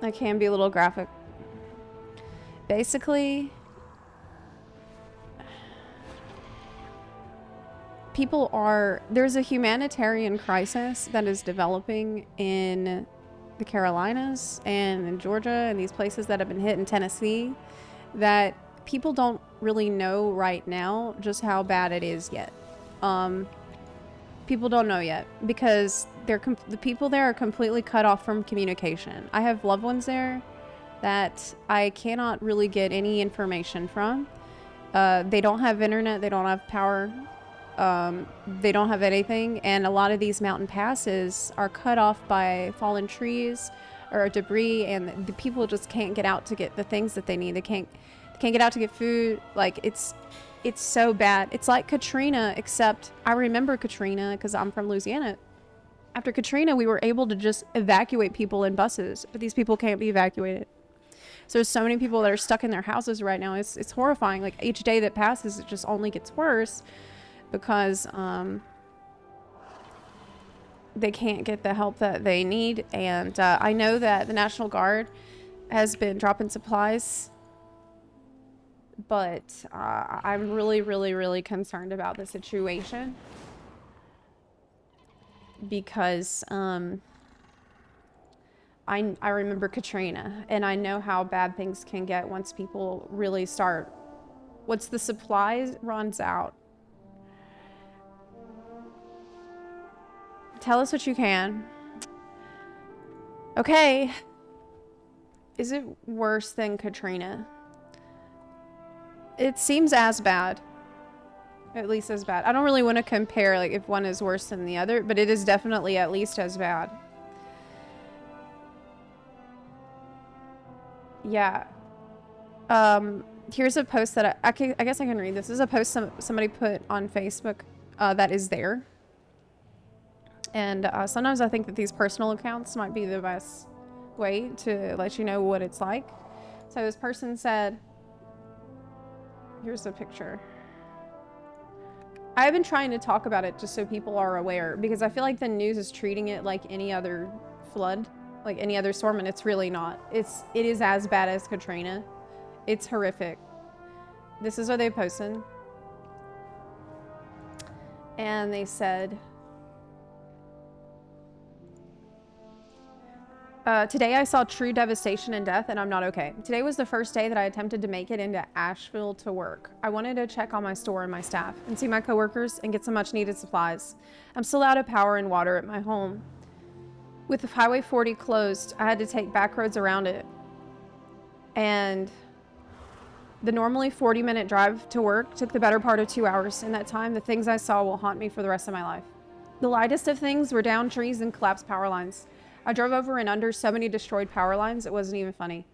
I can be a little graphic. Basically, there's a humanitarian crisis that is developing in the Carolinas and in Georgia and these places that have been hit in Tennessee that people don't really know right now just how bad it is yet. People don't know yet because the people there are completely cut off from communication. I have loved ones there that I cannot really get any information from. They don't have internet, they don't have power, they don't have anything, and a lot of these mountain passes are cut off by fallen trees or debris, and the people just can't get out to get the things that they need. They can't get out to get food. Like, it's so bad. It's like Katrina, except I remember Katrina because I'm from Louisiana. After Katrina, we were able to just evacuate people in buses, but these people can't be evacuated. So there's so many people that are stuck in their houses right now. It's horrifying. Like, each day that passes, it just only gets worse because they can't get the help that they need. And I know that the National Guard has been dropping supplies, but I'm really, really, really concerned about the situation because I remember Katrina, and I know how bad things can get once people really start. Once the supplies runs out. Tell us what you can. Okay. Is it worse than Katrina? It seems as bad. At least as bad. I don't really want to compare, like, if one is worse than the other, but it is definitely at least as bad. Yeah. Here's a post that I guess I can read. This is a post somebody put on Facebook that is there. And sometimes I think that these personal accounts might be the best way to let you know what it's like. So this person said, here's a picture. I've been trying to talk about it just so people are aware, because I feel like the news is treating it like any other flood, like any other storm, and it's really not. It is as bad as Katrina. It's horrific. This is what they posted. And they said, today I saw true devastation and death, and I'm not okay. Today was the first day that I attempted to make it into Asheville to work. I wanted to check on my store and my staff and see my coworkers and get some much needed supplies. I'm still out of power and water at my home. With the Highway 40 closed, I had to take back roads around it. And the normally 40-minute drive to work took the better part of 2 hours. In that time, the things I saw will haunt me for the rest of my life. The lightest of things were downed trees and collapsed power lines. I drove over and under so many destroyed power lines, it wasn't even funny.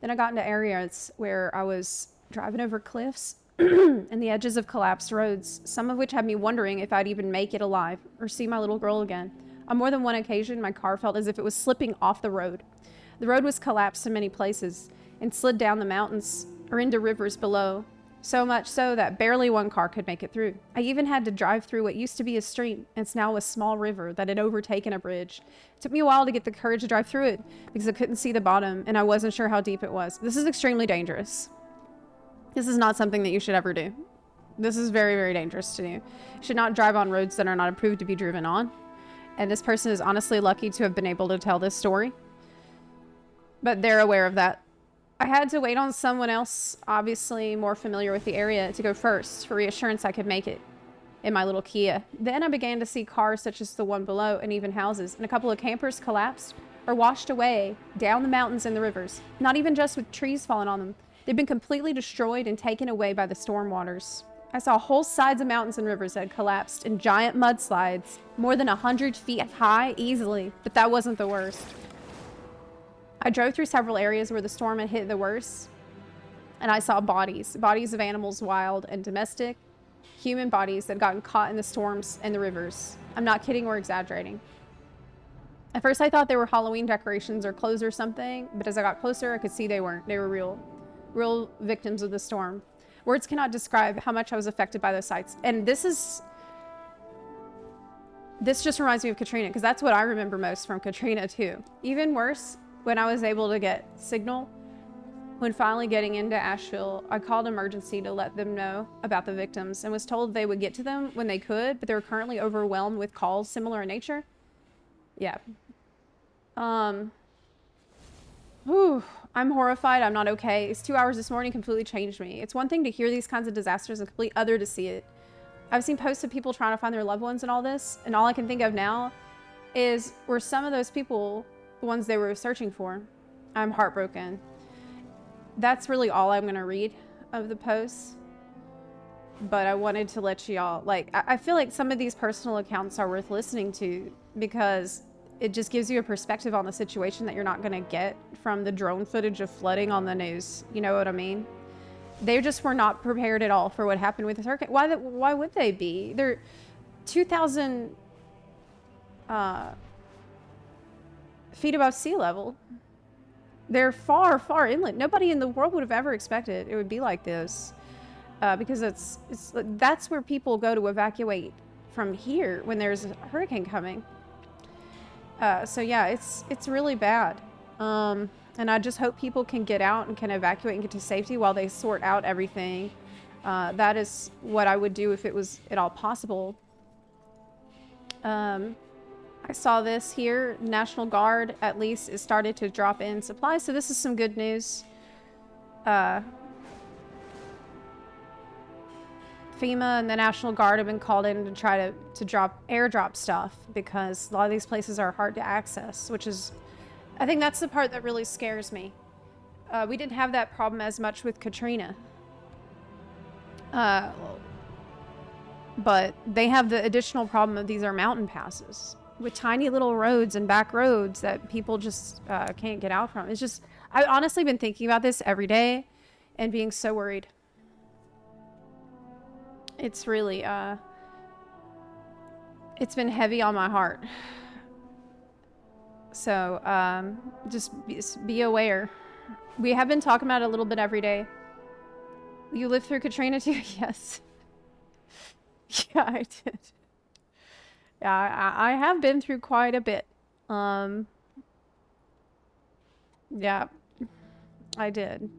Then I got into areas where I was driving over cliffs and the edges of collapsed roads, some of which had me wondering if I'd even make it alive or see my little girl again. On more than one occasion, my car felt as if it was slipping off the road. The road was collapsed in many places and slid down the mountains or into rivers below, so much so that barely one car could make it through. I even had to drive through what used to be a stream, and it's now a small river that had overtaken a bridge. It took me a while to get the courage to drive through it because I couldn't see the bottom and I wasn't sure how deep it was. This is extremely dangerous. This is not something that you should ever do. This is very, very dangerous to do. You should not drive on roads that are not approved to be driven on. And this person is honestly lucky to have been able to tell this story. But they're aware of that. I had to wait on someone else, obviously more familiar with the area, to go first for reassurance I could make it in my little Kia. Then I began to see cars such as the one below and even houses, and a couple of campers collapsed or washed away down the mountains and the rivers. Not even just with trees falling on them. They've been completely destroyed and taken away by the storm waters. I saw whole sides of mountains and rivers that had collapsed in giant mudslides, more than 100 feet high easily, but that wasn't the worst. I drove through several areas where the storm had hit the worst, and I saw bodies of animals, wild and domestic, human bodies that had gotten caught in the storms and the rivers. I'm not kidding or exaggerating. At first I thought they were Halloween decorations or clothes or something, but as I got closer I could see they weren't. They were real victims of the storm. Words cannot describe how much I was affected by those sights. And this is this just reminds me of Katrina, because that's what I remember most from Katrina too. Even worse, when I was able to get signal, when finally getting into Asheville, I called emergency to let them know about the victims and was told they would get to them when they could, but they were currently overwhelmed with calls similar in nature. Yeah. Whew, I'm horrified. I'm not okay. It's 2 hours this morning completely changed me. It's one thing to hear these kinds of disasters and complete other to see it. I've seen posts of people trying to find their loved ones and all this, and all I can think of now is, were some of those people the ones they were searching for? I'm heartbroken. That's really all I'm gonna read of the posts. But I wanted to let y'all, like, I feel like some of these personal accounts are worth listening to because it just gives you a perspective on the situation that you're not gonna get from the drone footage of flooding on the news. You know what I mean? They just were not prepared at all for what happened with this hurricane. Why would they be? They're 2,000 feet above sea level. They're far, far inland. Nobody in the world would have ever expected it would be like this, because that's where people go to evacuate from here when there's a hurricane coming. So yeah, it's really bad. And I just hope people can get out and can evacuate and get to safety while they sort out everything. That is what I would do if it was at all possible. I saw this here. National Guard, at least, is started to drop in supplies, so this is some good news. FEMA and the National Guard have been called in to try to airdrop stuff because a lot of these places are hard to access, which is, I think that's the part that really scares me. We didn't have that problem as much with Katrina. But they have the additional problem of these are mountain passes with tiny little roads and back roads that people just can't get out from. It's just, I've honestly been thinking about this every day and being so worried. It's really, it's been heavy on my heart. So just be aware. We have been talking about it a little bit every day. You lived through Katrina too? Yes. Yeah, I did. Yeah, I have been through quite a bit. Yeah, I did.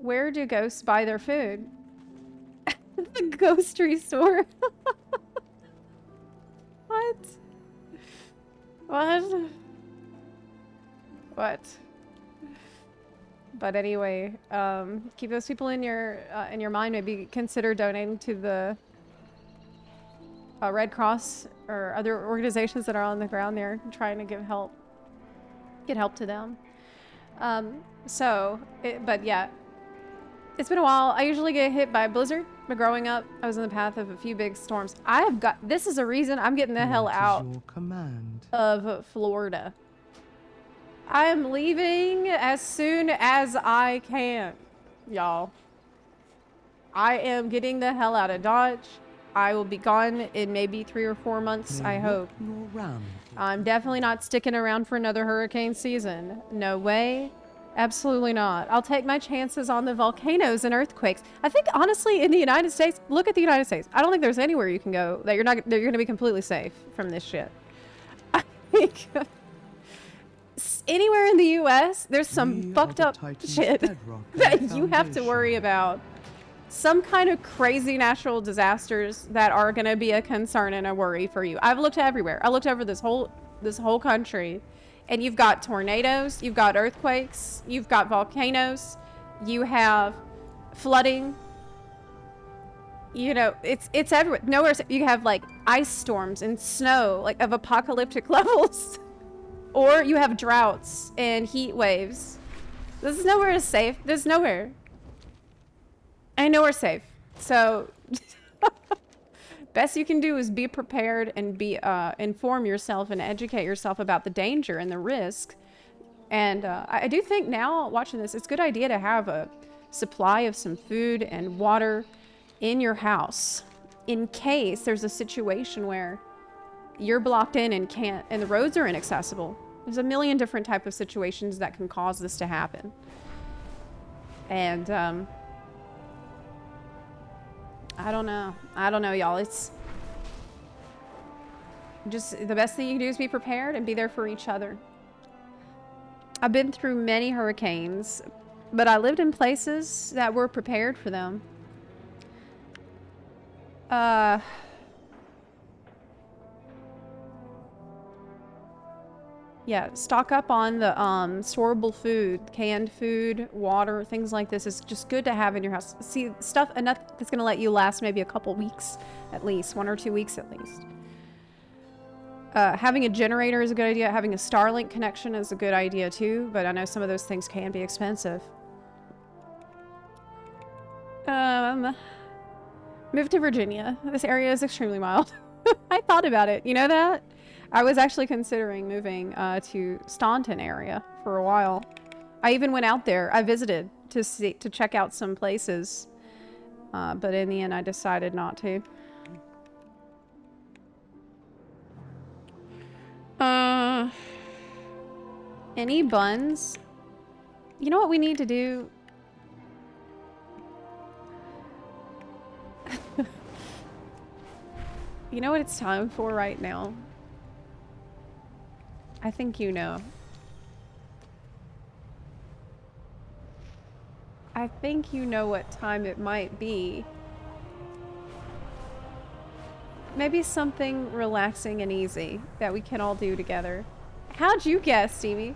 Where do ghosts buy their food? The grocery store. What? What? What? But anyway, keep those people in your mind. Maybe consider donating to the Red Cross or other organizations that are on the ground there, trying to get help to them. But yeah, it's been a while. I usually get hit by a blizzard, but growing up, I was in the path of a few big storms. This is a reason I'm getting the hell out of Florida. I am leaving as soon as I can, y'all. I am getting the hell out of Dodge. I will be gone in maybe 3 or 4 months, I hope. I'm definitely not sticking around for another hurricane season. No way. Absolutely not. I'll take my chances on the volcanoes and earthquakes. I think, honestly, in the United States, look at the United States. I don't think there's anywhere you can go that you're going to be completely safe from this shit. I think anywhere in the U.S., there's some fucked up shit that you have to worry about. Some kind of crazy natural disasters that are going to be a concern and a worry for you. I've looked everywhere. I looked over this whole country, and you've got tornadoes, you've got earthquakes, you've got volcanoes, you have flooding. You know, it's everywhere. Nowhere you have like ice storms and snow, like of apocalyptic levels. Or you have droughts and heat waves. This is nowhere is safe. There's nowhere. I know we're safe. So best you can do is be prepared and be inform yourself and educate yourself about the danger and the risk. And I do think now, watching this, it's a good idea to have a supply of some food and water in your house in case there's a situation where you're blocked in and the roads are inaccessible. There's a million different type of situations that can cause this to happen. And I don't know, y'all. Just the best thing you can do is be prepared and be there for each other. I've been through many hurricanes, but I lived in places that were prepared for them. Yeah, stock up on the storeable food, canned food, water, things like this. Is just good to have in your house. See, stuff enough that's gonna let you last maybe a couple weeks at least, 1 or 2 weeks at least. Having a generator is a good idea. Having a Starlink connection is a good idea too, but I know some of those things can be expensive. Move to Virginia. This area is extremely mild. I thought about it. You know that? I was actually considering moving to Staunton area for a while. I even went out there. I visited to check out some places, but in the end, I decided not to. Any buns? You know what we need to do? You know what it's time for right now? I think you know. I think you know what time it might be. Maybe something relaxing and easy that we can all do together. How'd you guess, Stevie?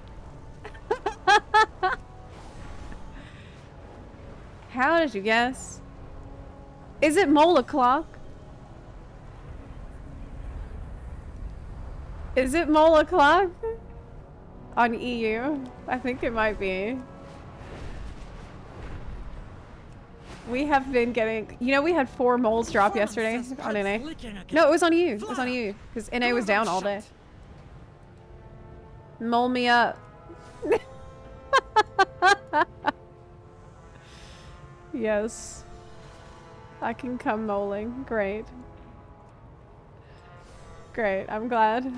How did you guess? Is it mole o'clock? Is it mole o'clock? On EU? I think it might be. We have been getting... You know, we had 4 moles drop yesterday on NA. No, it was on you. It was on you. Because NA was down all day. Mole me up. Yes. I can come moling. Great. Great. I'm glad.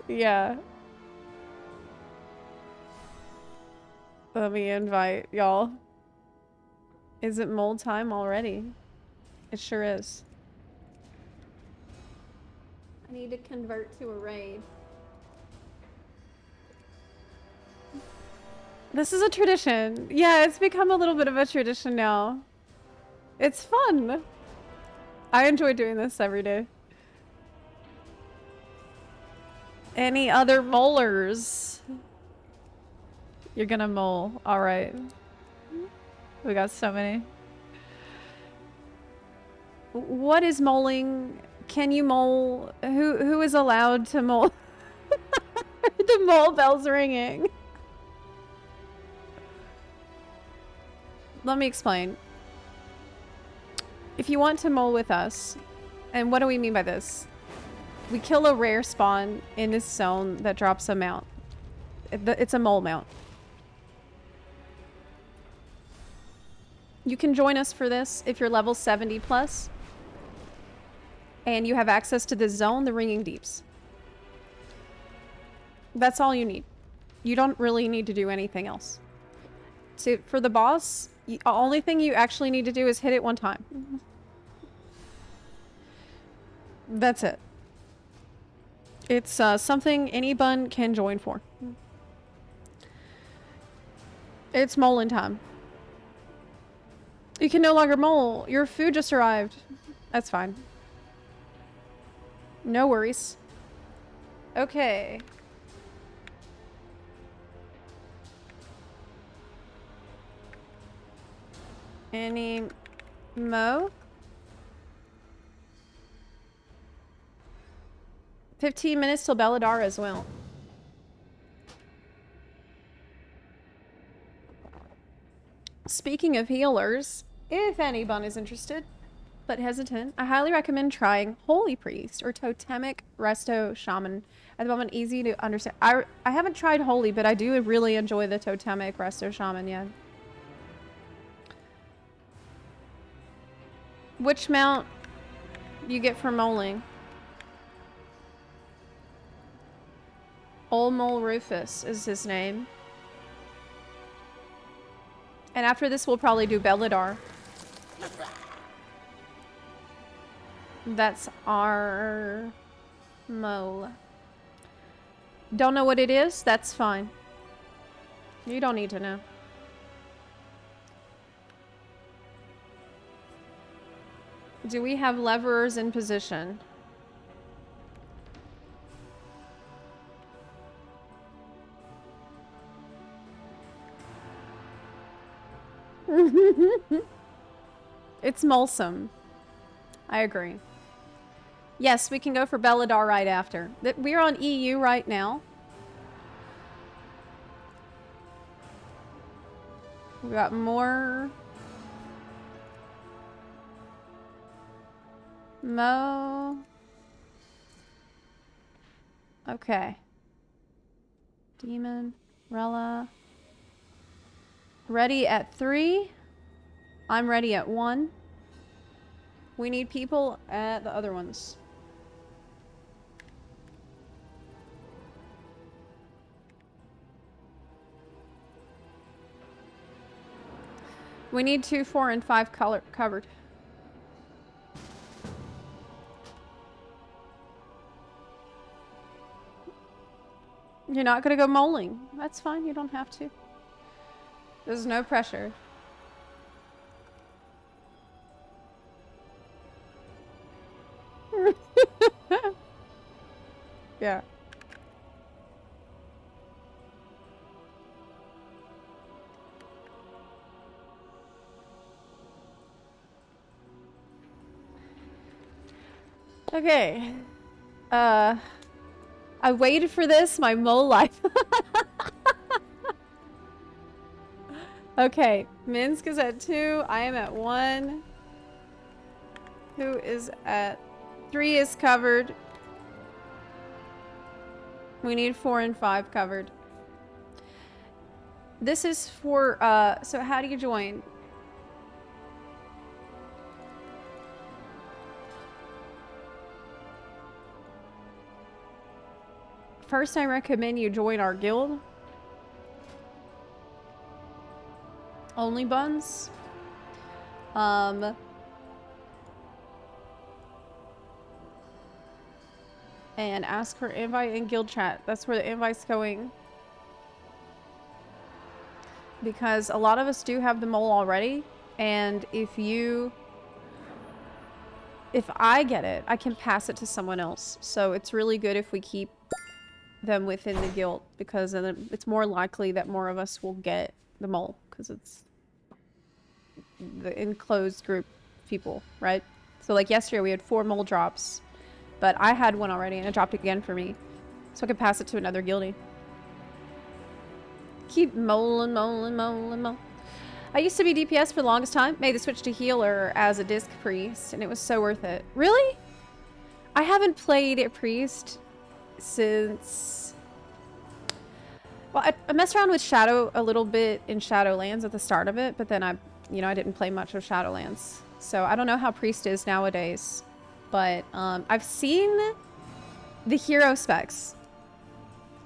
Yeah. Let me invite y'all. Is it mold time already? It sure is. I need to convert to a raid. This is a tradition. Yeah, it's become a little bit of a tradition now. It's fun. I enjoy doing this every day. Any other molars? You're gonna mole. All right. We got so many. What is moling? Can you mole? Who is allowed to mole? The mole bell's ringing. Let me explain. If you want to mole with us, and what do we mean by this? We kill a rare spawn in this zone that drops a mount. It's a mole mount. You can join us for this if you're level 70 plus. And you have access to this zone, the Ringing Deeps. That's all you need. You don't really need to do anything else. For the boss, the only thing you actually need to do is hit it 1 time. That's it. It's something any bun can join for. It's moling time. You can no longer mole. Your food just arrived. That's fine. No worries. Okay. Any mo? 15 minutes till Belladar as well. Speaking of healers, if any bun is interested, but hesitant, I highly recommend trying Holy Priest or Totemic Resto Shaman. At the moment, easy to understand. I haven't tried Holy, but I do really enjoy the Totemic Resto Shaman, yeah. Which mount you get for moling? Old Mole Rufus is his name. And after this, we'll probably do Belladar. That's our mole. Don't know what it is? That's fine. You don't need to know. Do we have leverers in position? It's Molsum. I agree. Yes, we can go for Belladar right after. We're on EU right now. We got more. Mo. Okay. Demon. Rella. Ready at 3. I'm ready at 1. We need people at the other ones. We need 2, 4, and 5 color covered. You're not gonna go moling. That's fine, you don't have to. There's no pressure. Yeah. Okay. I waited for this my whole life. Okay, Minsk is at 2. I am at 1. Who is at 3 is covered. We need 4 and 5 covered. This is for, so how do you join? First, I recommend you join our guild. Only buns. And ask for invite in guild chat. That's where the invite's going. Because a lot of us do have the mole already. And if I get it, I can pass it to someone else. So it's really good if we keep them within the guild, because then it's more likely that more of us will get the mole, because it's the enclosed group people, right? So like yesterday we had 4 mole drops, but I had one already and it dropped again for me, so I could pass it to another guildie. Keep moling, moling, moling, moling. I used to be DPS for the longest time, made the switch to healer as a disc priest, and it was so worth it. Really? I haven't played a priest since, well, I messed around with Shadow a little bit in Shadowlands at the start of it, but then I didn't play much of Shadowlands, so I don't know how priest is nowadays. But I've seen the hero specs,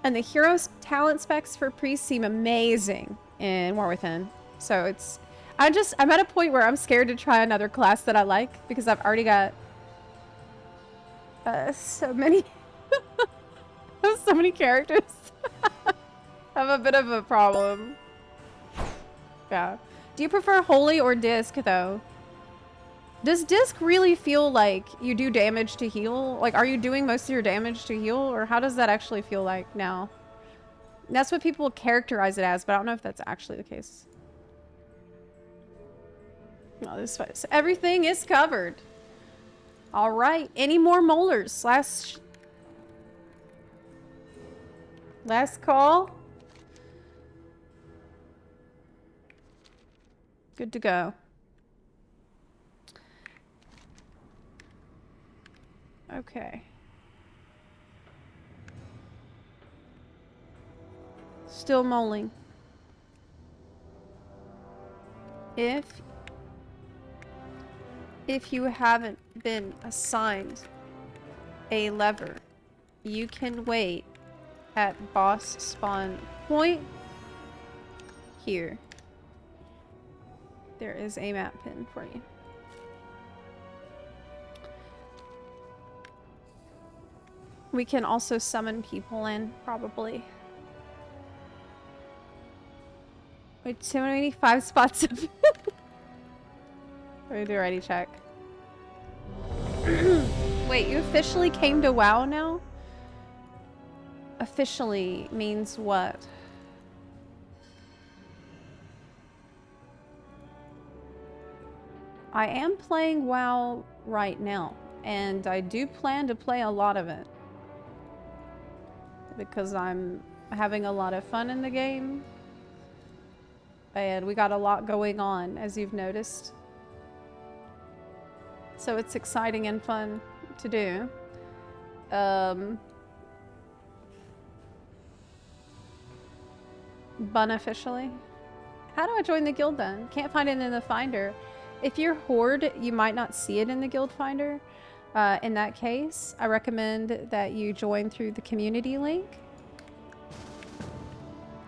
and the hero talent specs for priest seem amazing in War Within. So I'm at a point where I'm scared to try another class that I like, because I've already got so many so many characters. I have a bit of a problem. Yeah. Do you prefer holy or disc though? Does disc really feel like you do damage to heal? Like, are you doing most of your damage to heal, or how does that actually feel like now? That's what people characterize it as, but I don't know if that's actually the case. No, this everything is covered. All right. Any more molars? Last call. Good to go. Okay. Still moling. If you haven't been assigned a lever, you can wait at boss spawn point here. There is a map pin for you. We can also summon people in, probably. Wait, too many 5 spots of Let me do a ready check. Wait, you officially came to WoW now? Officially means what? I am playing WoW right now, and I do plan to play a lot of it. Because I'm having a lot of fun in the game. And we got a lot going on, as you've noticed. So it's exciting and fun to do. Unofficially. How do I join the guild then? Can't find it in the finder. If you're Horde, you might not see it in the guild finder. In that case, I recommend that you join through the community link.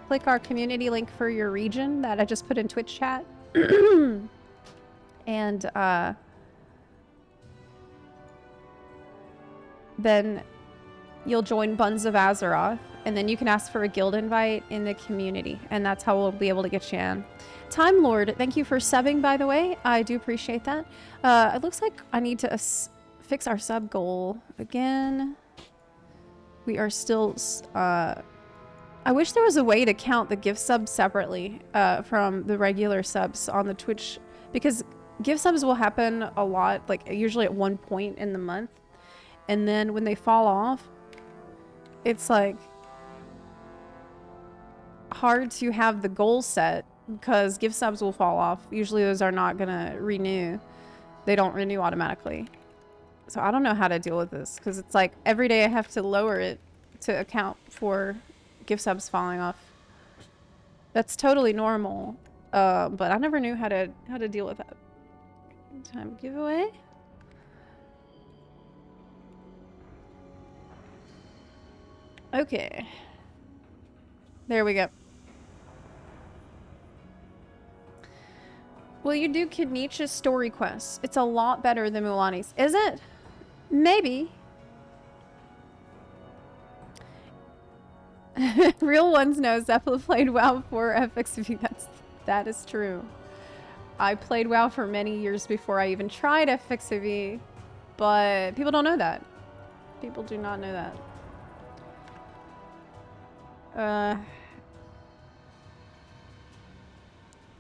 Click our community link for your region that I just put in Twitch chat. And then you'll join Buns of Azeroth, and then you can ask for a guild invite in the community, and that's how we'll be able to get you in. Time Lord, thank you for subbing, by the way. I do appreciate that. It looks like I need to fix our sub goal again. We are still... I wish there was a way to count the gift subs separately from the regular subs on the Twitch, because gift subs will happen a lot, like usually at one point in the month, and then when they fall off, it's like hard to have the goal set because gift subs will fall off. Usually those are not gonna renew. They don't renew automatically. So I don't know how to deal with this because it's like every day I have to lower it to account for gift subs falling off. That's totally normal, but I never knew how to deal with that. Time giveaway. Okay. There we go. Will you do Kenichi's story quests? It's a lot better than Mulani's. Is it? Maybe. Real ones know Zepla played WoW for FXV. That is true. I played WoW for many years before I even tried FXV, but people don't know that. People do not know that.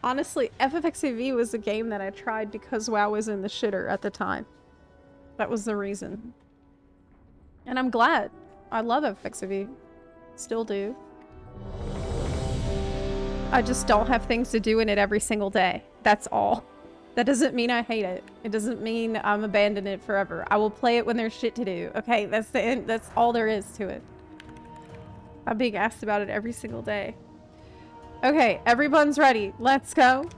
Honestly, FFXV was a game that I tried because WoW was in the shitter at the time. That was the reason. And I'm glad. I love FFXV. Still do. I just don't have things to do in it every single day. That's all. That doesn't mean I hate it. It doesn't mean I'm abandoning it forever. I will play it when there's shit to do. Okay, that's the end. That's all there is to it. I'm being asked about it every single day. Okay, everyone's ready. Let's go.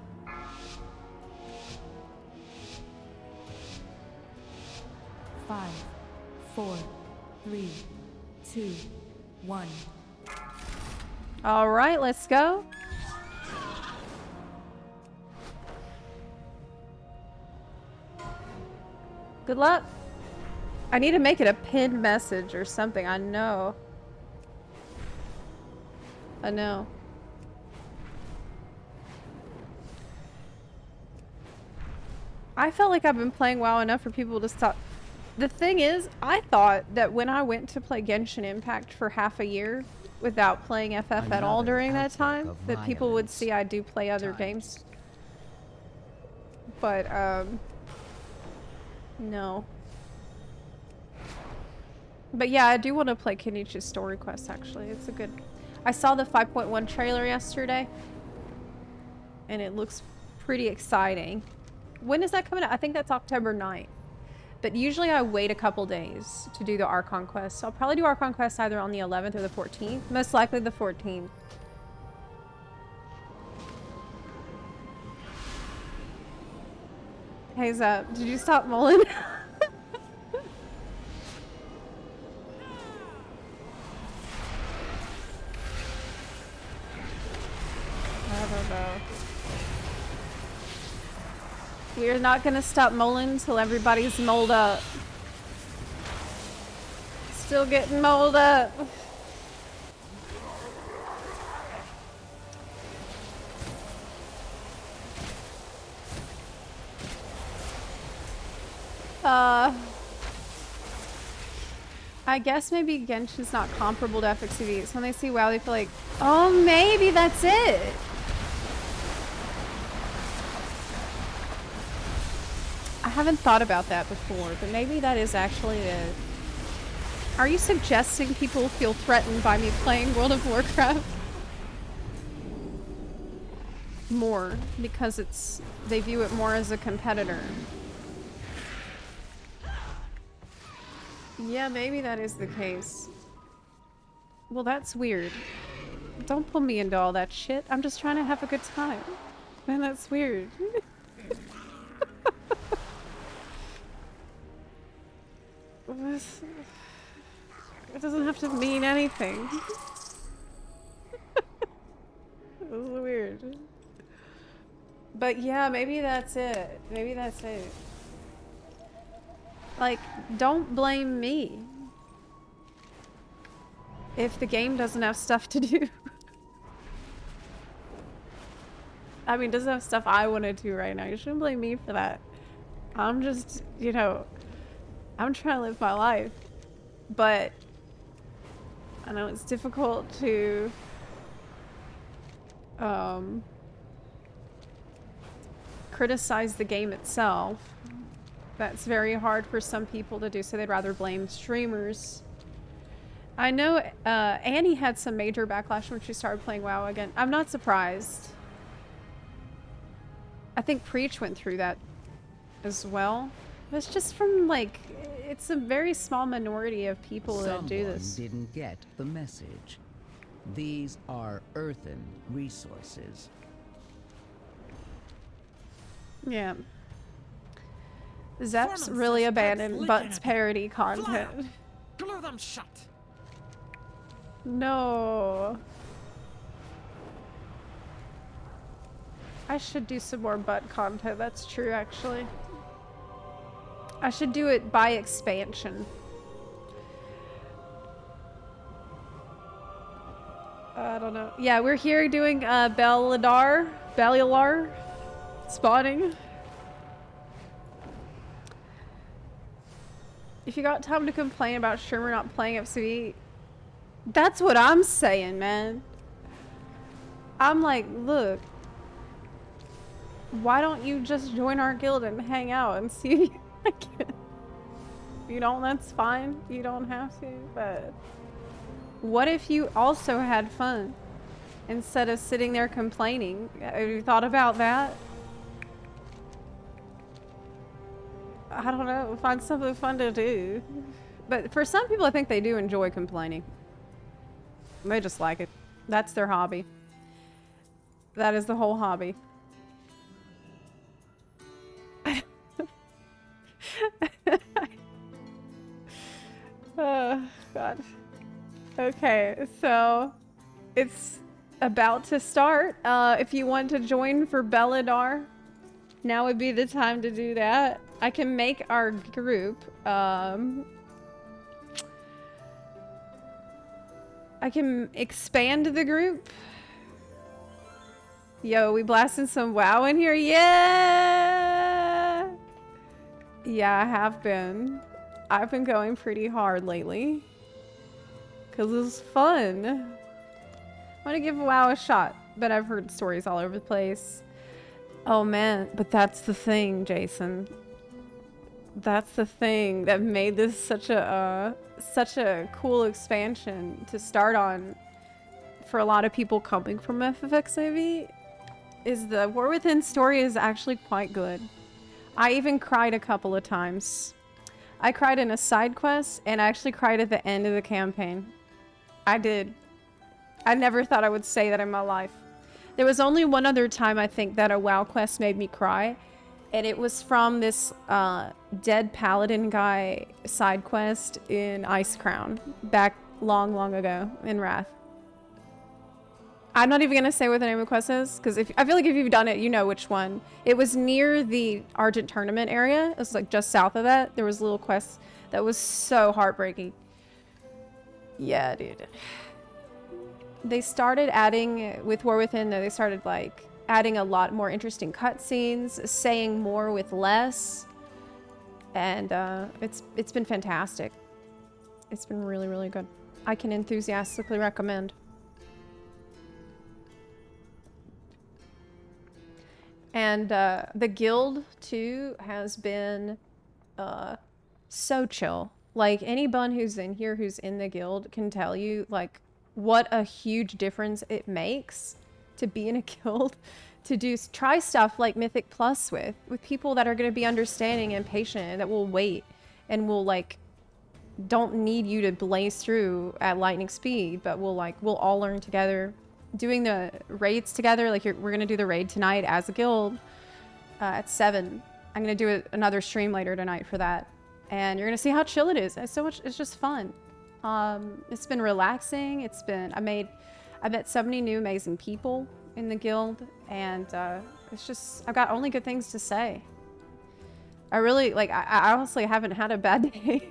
Five, 4, 3, 2, 1. All right, let's go. Good luck. I need to make it a pinned message or something. I know. I know. I felt like I've been playing WoW enough for people to stop. The thing is, I thought that when I went to play Genshin Impact for half a year without playing FF at all during that time, that people would see I do play other games. But, no. But yeah, I do want to play Kenichi's story quest, actually. It's a good... I saw the 5.1 trailer yesterday, and it looks pretty exciting. When is that coming out? I think that's October 9th. But usually I wait a couple days to do the Archon quest. So I'll probably do Archon quest either on the 11th or the 14th. Most likely the 14th. Hey Zep, did you stop mulling? I don't know. We're not gonna stop molding until everybody's mold up. Still getting mold up. I guess maybe Genshin's not comparable to FXCV. So when they see WoW, they feel like, oh, maybe that's it. I haven't thought about that before, but maybe that is actually it. Are you suggesting people feel threatened by me playing World of Warcraft? More, because they view it more as a competitor. Yeah, maybe that is the case. Well, that's weird. Don't pull me into all that shit. I'm just trying to have a good time. Man, that's weird. It doesn't have to mean anything. This is weird. But yeah, maybe that's it. Maybe that's it. Like, don't blame me if the game doesn't have stuff to do. I mean, it doesn't have stuff I want to do right now. You shouldn't blame me for that. I'm just, you know, I'm trying to live my life. But I know it's difficult to criticize the game itself. That's very hard for some people to do, so they'd rather blame streamers. I know Annie had some major backlash when she started playing WoW again. I'm not surprised. I think Preach went through that as well. It's just from, like, it's a very small minority of people that do this. Someone didn't get the message. These are earthen resources. Yeah. Zep's really abandoned Butts parody content. Glue them shut. No. I should do some more butt content. That's true, actually. I should do it by expansion. I don't know. Yeah, we're here doing Bellular spawning. If you got time to complain about Shermer not playing FCV, that's what I'm saying, man. I'm like, look, why don't you just join our guild and hang out and see if you like it? If you don't, that's fine. You don't have to, but what if you also had fun instead of sitting there complaining? Have you thought about that? I don't know, find something fun to do. But for some people, I think they do enjoy complaining. They just like it. That's their hobby. That is the whole hobby. Oh, God. Okay, so it's about to start. If you want to join for Belladar, now would be the time to do that. I can make our group. I can expand the group. Yo, we blasting some WoW in here? Yeah! Yeah, I have been. I've been going pretty hard lately. Because it's fun. I want to give WoW a shot, but I've heard stories all over the place. Oh man, but that's the thing, Jason. That's the thing that made this such a cool expansion to start on for a lot of people coming from FFXAV. Is the War Within story is actually quite good. I even cried a couple of times. I cried in a side quest, and I actually cried at the end of the campaign. I did. I never thought I would say that in my life. There was only one other time I think that a WoW quest made me cry, and it was from this dead paladin guy side quest in Ice Crown back long ago in Wrath. I'm not even gonna say what the name of the quest is, because if I feel like if you've done it, you know which one. It was near the Argent tournament area. It was like just south of that. There was a little quest that was so heartbreaking. Yeah, dude. They started adding, with War Within, though, they started like adding a lot more interesting cutscenes, saying more with less, and it's been fantastic. It's been really, really good. I can enthusiastically recommend. And the guild too has been so chill. Like anyone who's in here who's in the guild can tell you like what a huge difference it makes to be in a guild, to try stuff like Mythic Plus with people that are going to be understanding and patient and that will wait and will like don't need you to blaze through at lightning speed, but we'll all learn together. Doing the raids together, like we're gonna do the raid tonight as a guild at 7. I'm gonna do another stream later tonight for that, and you're gonna see how chill it is. It's so much. It's just fun. It's been relaxing. I met so many new amazing people in the guild, and it's just I've got only good things to say. I really like. I honestly haven't had a bad day.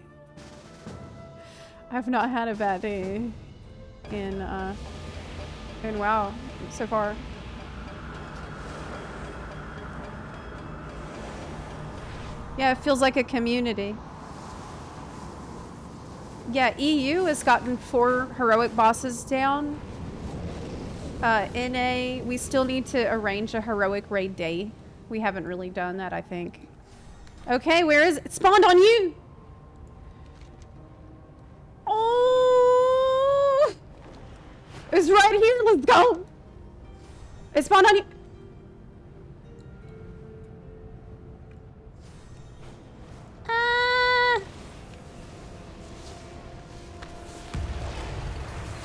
I've not had a bad day in WoW so far. Yeah, it feels like a community. Yeah, EU has gotten 4 heroic bosses down. NA, we still need to arrange a heroic raid day. We haven't really done that, I think. Okay, where is it? It spawned on you! Oh! It's right here, let's go! It spawned on you!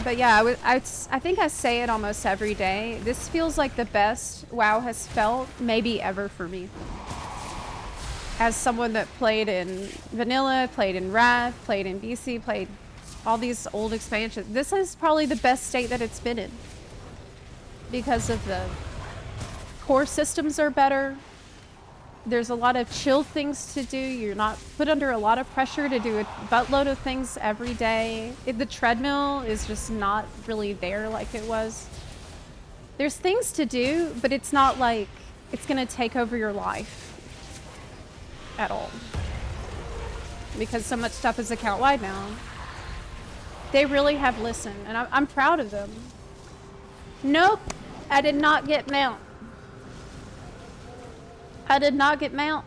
But yeah, I think I say it almost every day. This feels like the best WoW has felt maybe ever for me. As someone that played in Vanilla, played in Wrath, played in BC, played all these old expansions. This is probably the best state that it's been in. Because of the core systems are better. There's a lot of chill things to do. You're not put under a lot of pressure to do a buttload of things every day. The treadmill is just not really there like it was. There's things to do, but it's not like it's gonna take over your life at all. Because so much stuff is account-wide now. They really have listened, and I'm proud of them. Nope, I did not get mount. I did not get mount.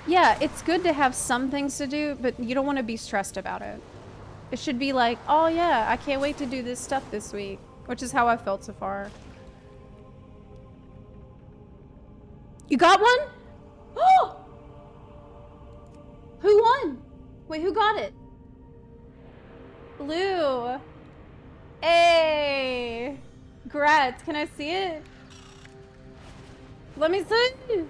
Yeah, it's good to have some things to do, but you don't want to be stressed about it. It should be like, oh yeah, I can't wait to do this stuff this week, which is how I felt so far. You got one? Oh! Who won? Wait, who got it? Blue. Hey. Grats, can I see it? Let me see.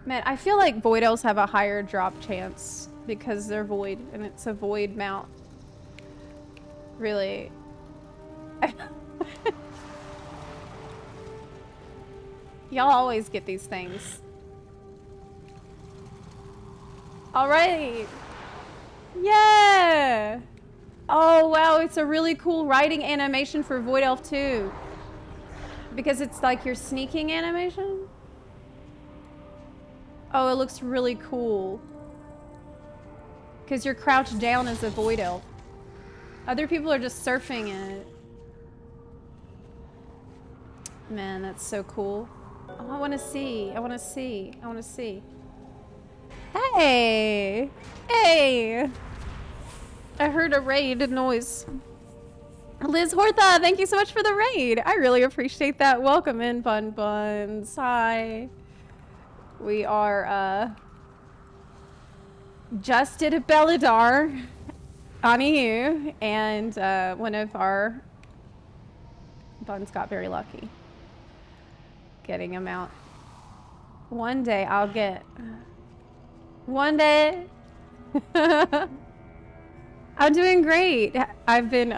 Man, I feel like Void Elves have a higher drop chance because they're Void and it's a Void mount. Really. Y'all always get these things. All right. Yeah. Oh wow, it's a really cool riding animation for Void Elf too. Because it's like your sneaking animation. Oh, it looks really cool. Because you're crouched down as a Void Elf. Other people are just surfing it. Man, that's so cool. Oh, I want to see. I want to see. I want to see. Hey! Hey! I heard a raid noise. Liz Hortha, thank you so much for the raid. I really appreciate that. Welcome in, Bun Buns. Hi. We are, just did a Belladar on EU, and one of our Buns got very lucky getting him out. One day I'll get... One day... I'm doing great. I've been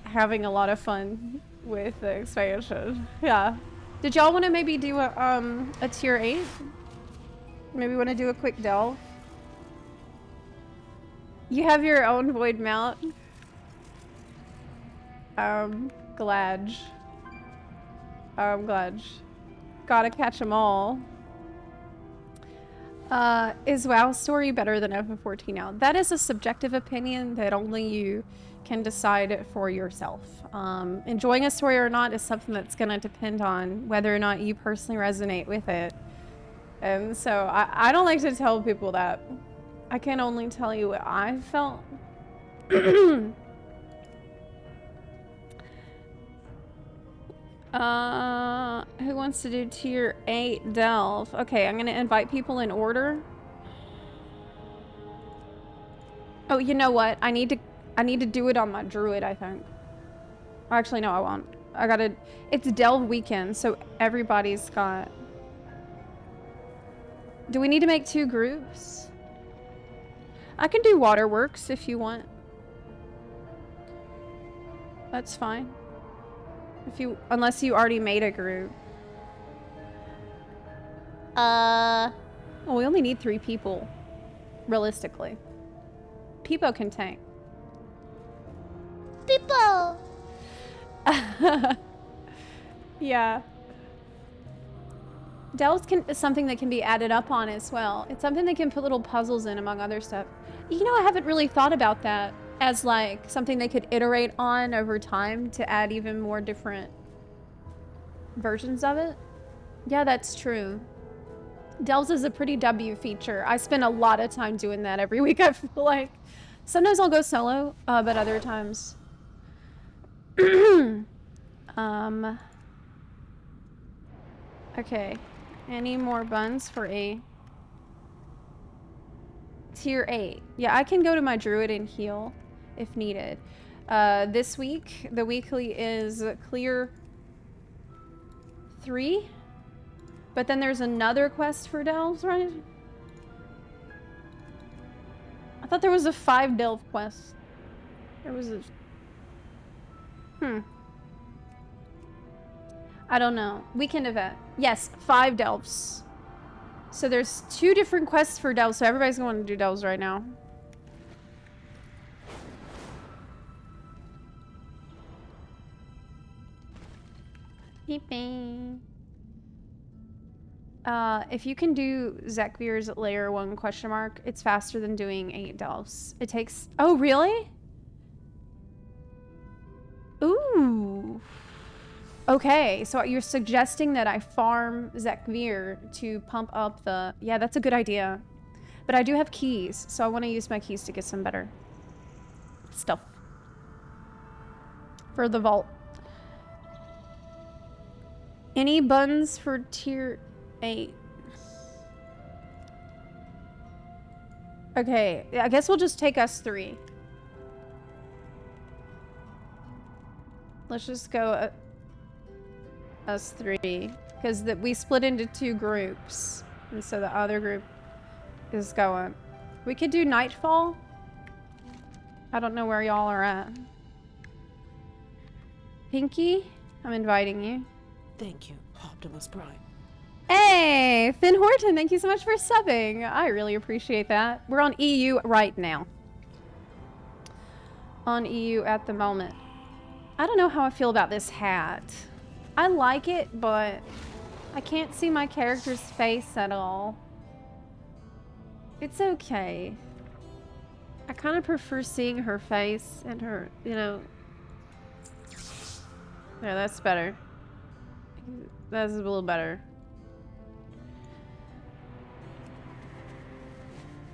having a lot of fun with the expansion. Yeah. Did y'all want to maybe do a tier 8? Maybe want to do a quick delve? You have your own void mount. Glad. Glad. Gotta catch them all. Is WoW's story better than FF14 now? That is a subjective opinion that only you can decide for yourself. Enjoying a story or not is something that's gonna depend on whether or not you personally resonate with it. And so I don't like to tell people that. I can only tell you what I felt. Who wants to do tier 8 delve? Okay, I'm gonna invite people in order. Oh, you know what? I need to do it on my druid, I think. Actually, no, I won't. It's delve weekend, so everybody's got... Do we need to make 2 groups? I can do waterworks if you want. That's fine. Unless you already made a group. Well, we only need 3 people, realistically. Peepo can tank. People! Yeah. Delves is something that can be added up on as well. It's something that can put little puzzles in, among other stuff. You know, I haven't really thought about that as like something they could iterate on over time to add even more different versions of it. Yeah, that's true. Delves is a pretty W feature. I spend a lot of time doing that every week, I feel like. Sometimes I'll go solo, but other times... Okay. Any more buns for a tier 8? Yeah, I can go to my druid and heal if needed. This week, the weekly is clear 3, but then there's another quest for delves, right? I thought there was a 5 delve quest. There was a... I don't know. Weekend event. Yes, 5 delves. So there's 2 different quests for delves, so everybody's going to do delves right now. Peeping. If you can do Zekvir's layer 1 question mark, it's faster than doing 8 delves. It takes... Oh, really? Ooh. Okay, so you're suggesting that I farm Zekvir to pump up the... Yeah, that's a good idea. But I do have keys, so I want to use my keys to get some better stuff for the vault. Any buns for tier 8? Okay, I guess we'll just take us 3. Let's just go us 3, because we split into 2 groups, and so the other group is going. We could do Nightfall. I don't know where y'all are at. Pinky, I'm inviting you. Thank you, Optimus Prime. Hey, Finn Horton, thank you so much for subbing. I really appreciate that. We're on EU right now. On EU at the moment. I don't know how I feel about this hat. I like it, but I can't see my character's face at all. It's okay. I kind of prefer seeing her face and her, you know... Yeah, that's better. That's a little better.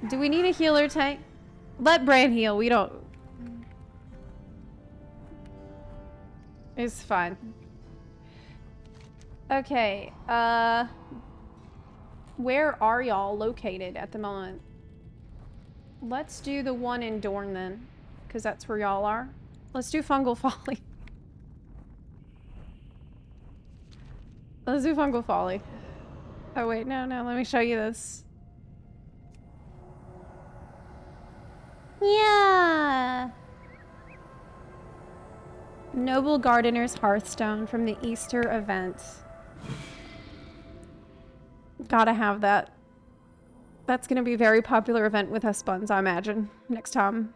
Do we need a healer tank? Let Bran heal. We don't... It's fine. Okay, where are y'all located at the moment? Let's do the one in Dorne then, because that's where y'all are. Let's do Fungal Folly. Let's do Fungal Folly. Oh wait, no, let me show you this. Yeah. Noble Gardener's Hearthstone from the Easter event. Gotta have that. That's gonna be a very popular event with us buns, I imagine, next time.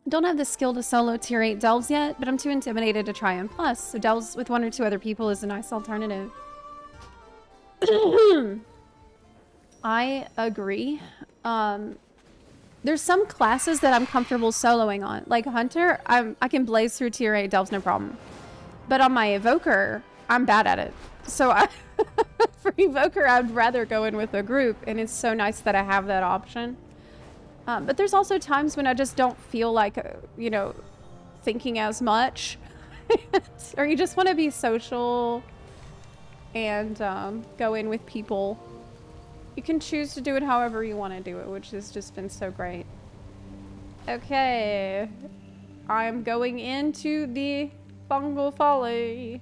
Don't have the skill to solo tier 8 delves yet, but I'm too intimidated to try M+. So delves with 1 or 2 other people is a nice alternative. I agree. There's some classes that I'm comfortable soloing on. Like Hunter, I can blaze through tier 8 delves, no problem. But on my Evoker, I'm bad at it. So for Evoker, I'd rather go in with a group, and it's so nice that I have that option. But there's also times when I just don't feel like, you know, thinking as much. Or you just want to be social and go in with people. You can choose to do it however you want to do it, which has just been so great. Okay. I'm going into the Fungal Folly.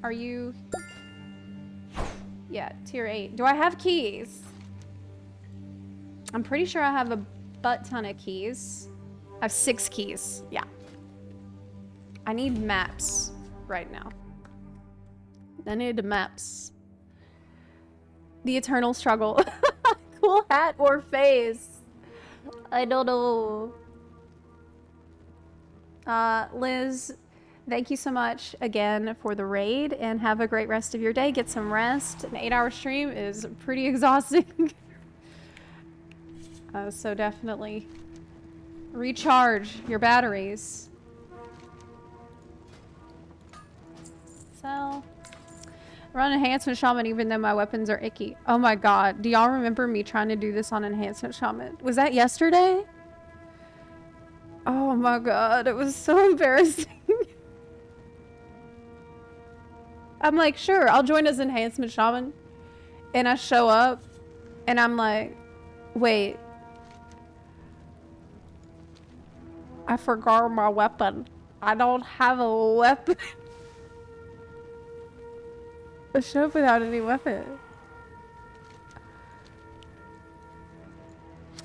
Are you... Yeah, tier 8. Do I have keys? I'm pretty sure I have a butt ton of keys. I have 6 keys. Yeah. I need maps right now. I need maps. The eternal struggle. Cool hat or face? I don't know. Liz, thank you so much again for the raid, and have a great rest of your day. Get some rest. An 8-hour stream is pretty exhausting. So definitely recharge your batteries. So, run Enhancement Shaman even though my weapons are icky. Oh my god, do y'all remember me trying to do this on Enhancement Shaman? Was that yesterday? Oh my god, it was so embarrassing. I'm like, sure, I'll join as Enhancement Shaman. And I show up, and I'm like, wait. I forgot my weapon. I don't have a weapon. I show up without any weapon.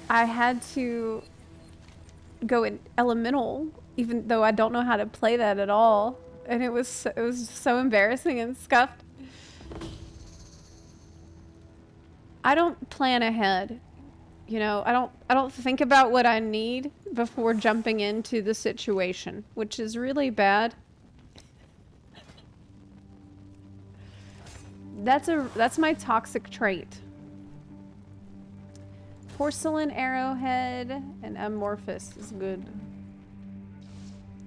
I had to go in elemental, even though I don't know how to play that at all. And it was so embarrassing and scuffed. I don't plan ahead. You know, I don't think about what I need before jumping into the situation, which is really bad. That's my toxic trait. Porcelain arrowhead and amorphous is good.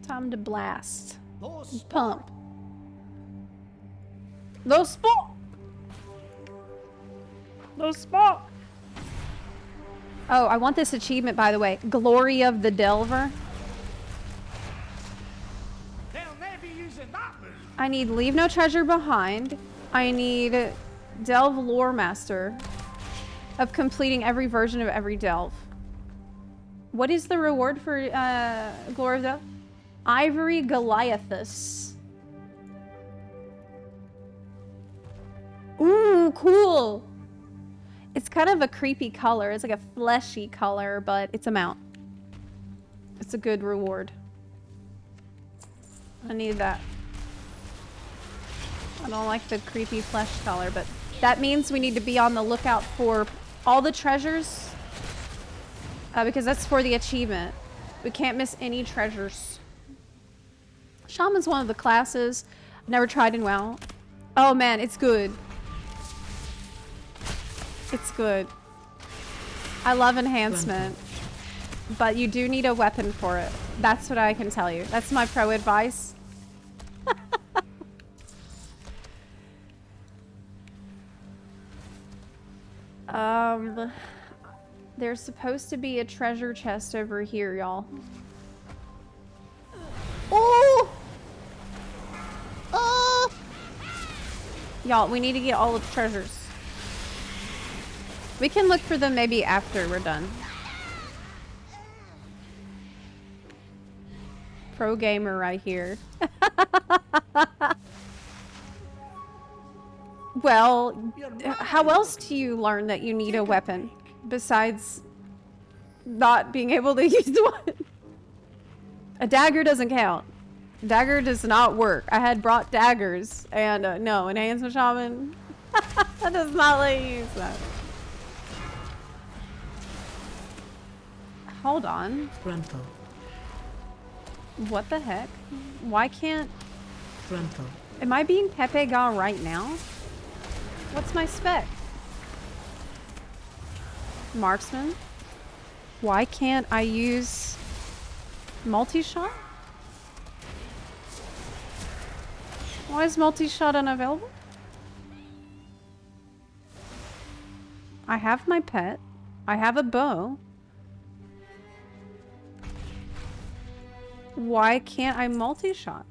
Time to blast. Pump. Those spot. Those spot. Oh, I want this achievement, by the way. Glory of the Delver. They'll never be using that move. I need Leave No Treasure Behind. I need Delve Lore Master of completing every version of every delve. What is the reward for Glory of the Delve? Ivory Goliathus. Ooh, cool. It's kind of a creepy color. It's like a fleshy color, but it's a mount. It's a good reward. I need that. I don't like the creepy flesh color, but that means we need to be on the lookout for all the treasures. Because that's for the achievement. We can't miss any treasures. Shaman's one of the classes I've never tried in WoW. Oh man, it's good. It's good. I love enhancement, but you do need a weapon for it. That's what I can tell you. That's my pro advice. There's supposed to be a treasure chest over here, y'all. Oh! Oh! Y'all, we need to get all of the treasures. We can look for them maybe after we're done. Pro gamer right here. Well, how else do you learn that you need a weapon? besides not being able to use one. A dagger doesn't count. Dagger does not work. I had brought daggers, and no, enhancement shaman that does not let you use that. Hold on. Frontal. What the heck? Why can't... Frontal. Am I being Pepe Ga right now? What's my spec? Marksman? Why can't I use multi-shot? Why is multi-shot unavailable? I have my pet. I have a bow. Why can't I multi-shot?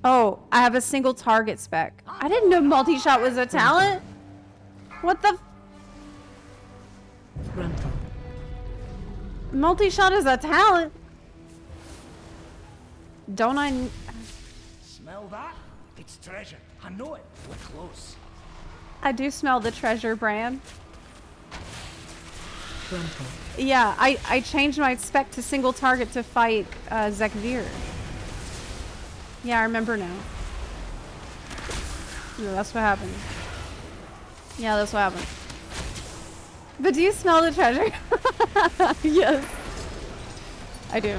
Oh, I have a single target spec. I didn't know multi-shot was a talent. What the? Frontal. Multi-shot is a talent. Don't I? Smell that? It's treasure. I know it. We're close. I do smell the treasure, Bran. Frontal. Yeah, I changed my spec to single target to fight Zekvir. Yeah, I remember now. Yeah, that's what happened. Yeah, that's what happened. But do you smell the treasure? Yes. I do.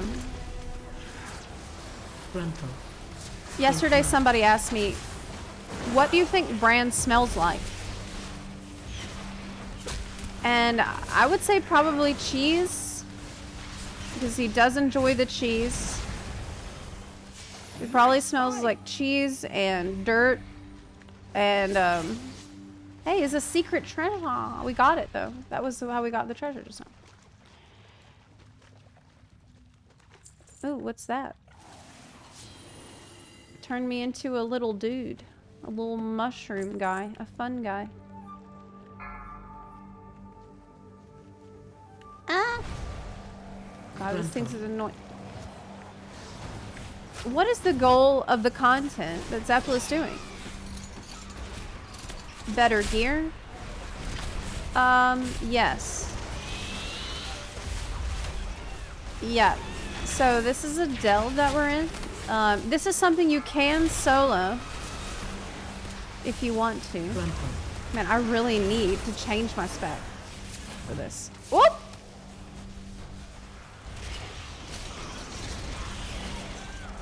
Frontal. Yesterday somebody asked me, what do you think Bran smells like? And I would say probably cheese, because he does enjoy the cheese. It probably smells like cheese and dirt and hey, it's a secret treasure. Aw, we got it though. That was how we got the treasure just now. Ooh, what's that? Turned me into a little dude, a little mushroom guy, a fun guy. Ah! God, this thing's annoying. What is the goal of the content that Zepla is doing? Better gear? Yes. Yeah. So this is a delve that we're in. This is something you can solo if you want to. Man, I really need to change my spec for this. Whoop!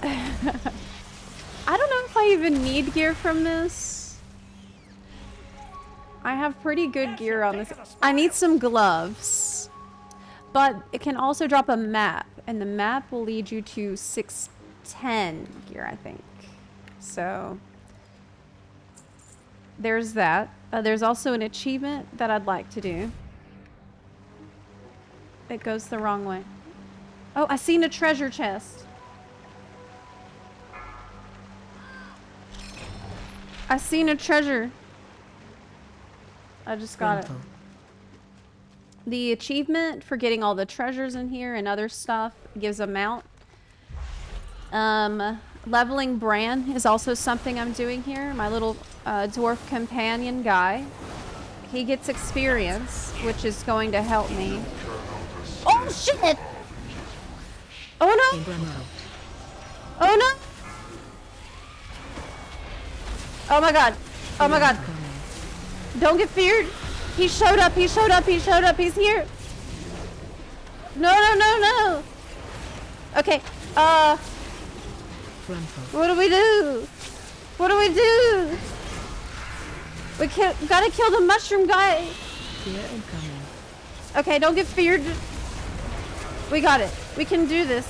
I don't know if I even need gear from this. I have pretty good gear on this. I need some gloves. But it can also drop a map. And the map will lead you to 610 gear, I think. So there's that. There's also an achievement that I'd like to do. It goes the wrong way. Oh, I seen a treasure chest. I seen a treasure. I just got it. The achievement for getting all the treasures in here and other stuff gives a mount. Leveling Bran is also something I'm doing here. My little dwarf companion guy. He gets experience, which is going to help me. Oh shit! Oh no! Oh no! Oh my god. Oh my god. Don't get feared. He showed up. He showed up. He showed up. He's here. No, no, no, no. Okay. What do we do? What do we do? We gotta kill the mushroom guy. Okay, don't get feared. We got it. We can do this.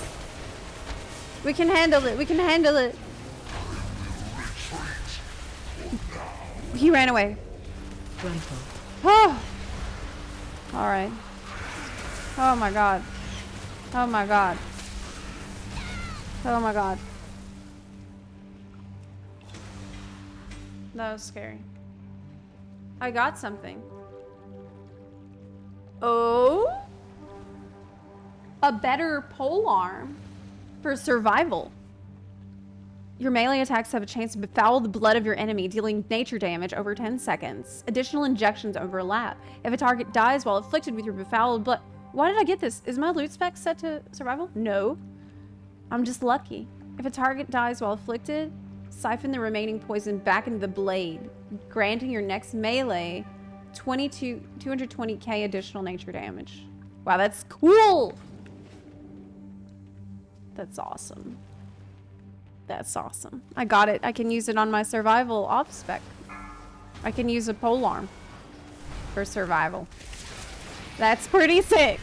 We can handle it. We can handle it. He ran away. Oh. All right. Oh my god. Oh my god. Oh my god. That was scary. I got something. Oh? A better pole arm for survival. Your melee attacks have a chance to befoul the blood of your enemy, dealing nature damage over 10 seconds. Additional injections overlap. If a target dies while afflicted with your befouled blood... Why did I get this? Is my loot spec set to survival? No. I'm just lucky. If a target dies while afflicted, siphon the remaining poison back into the blade, granting your next melee 220k additional nature damage. Wow, that's cool! That's awesome. That's awesome. I got it. I can use it on my survival off spec. I can use a polearm for survival. That's pretty sick.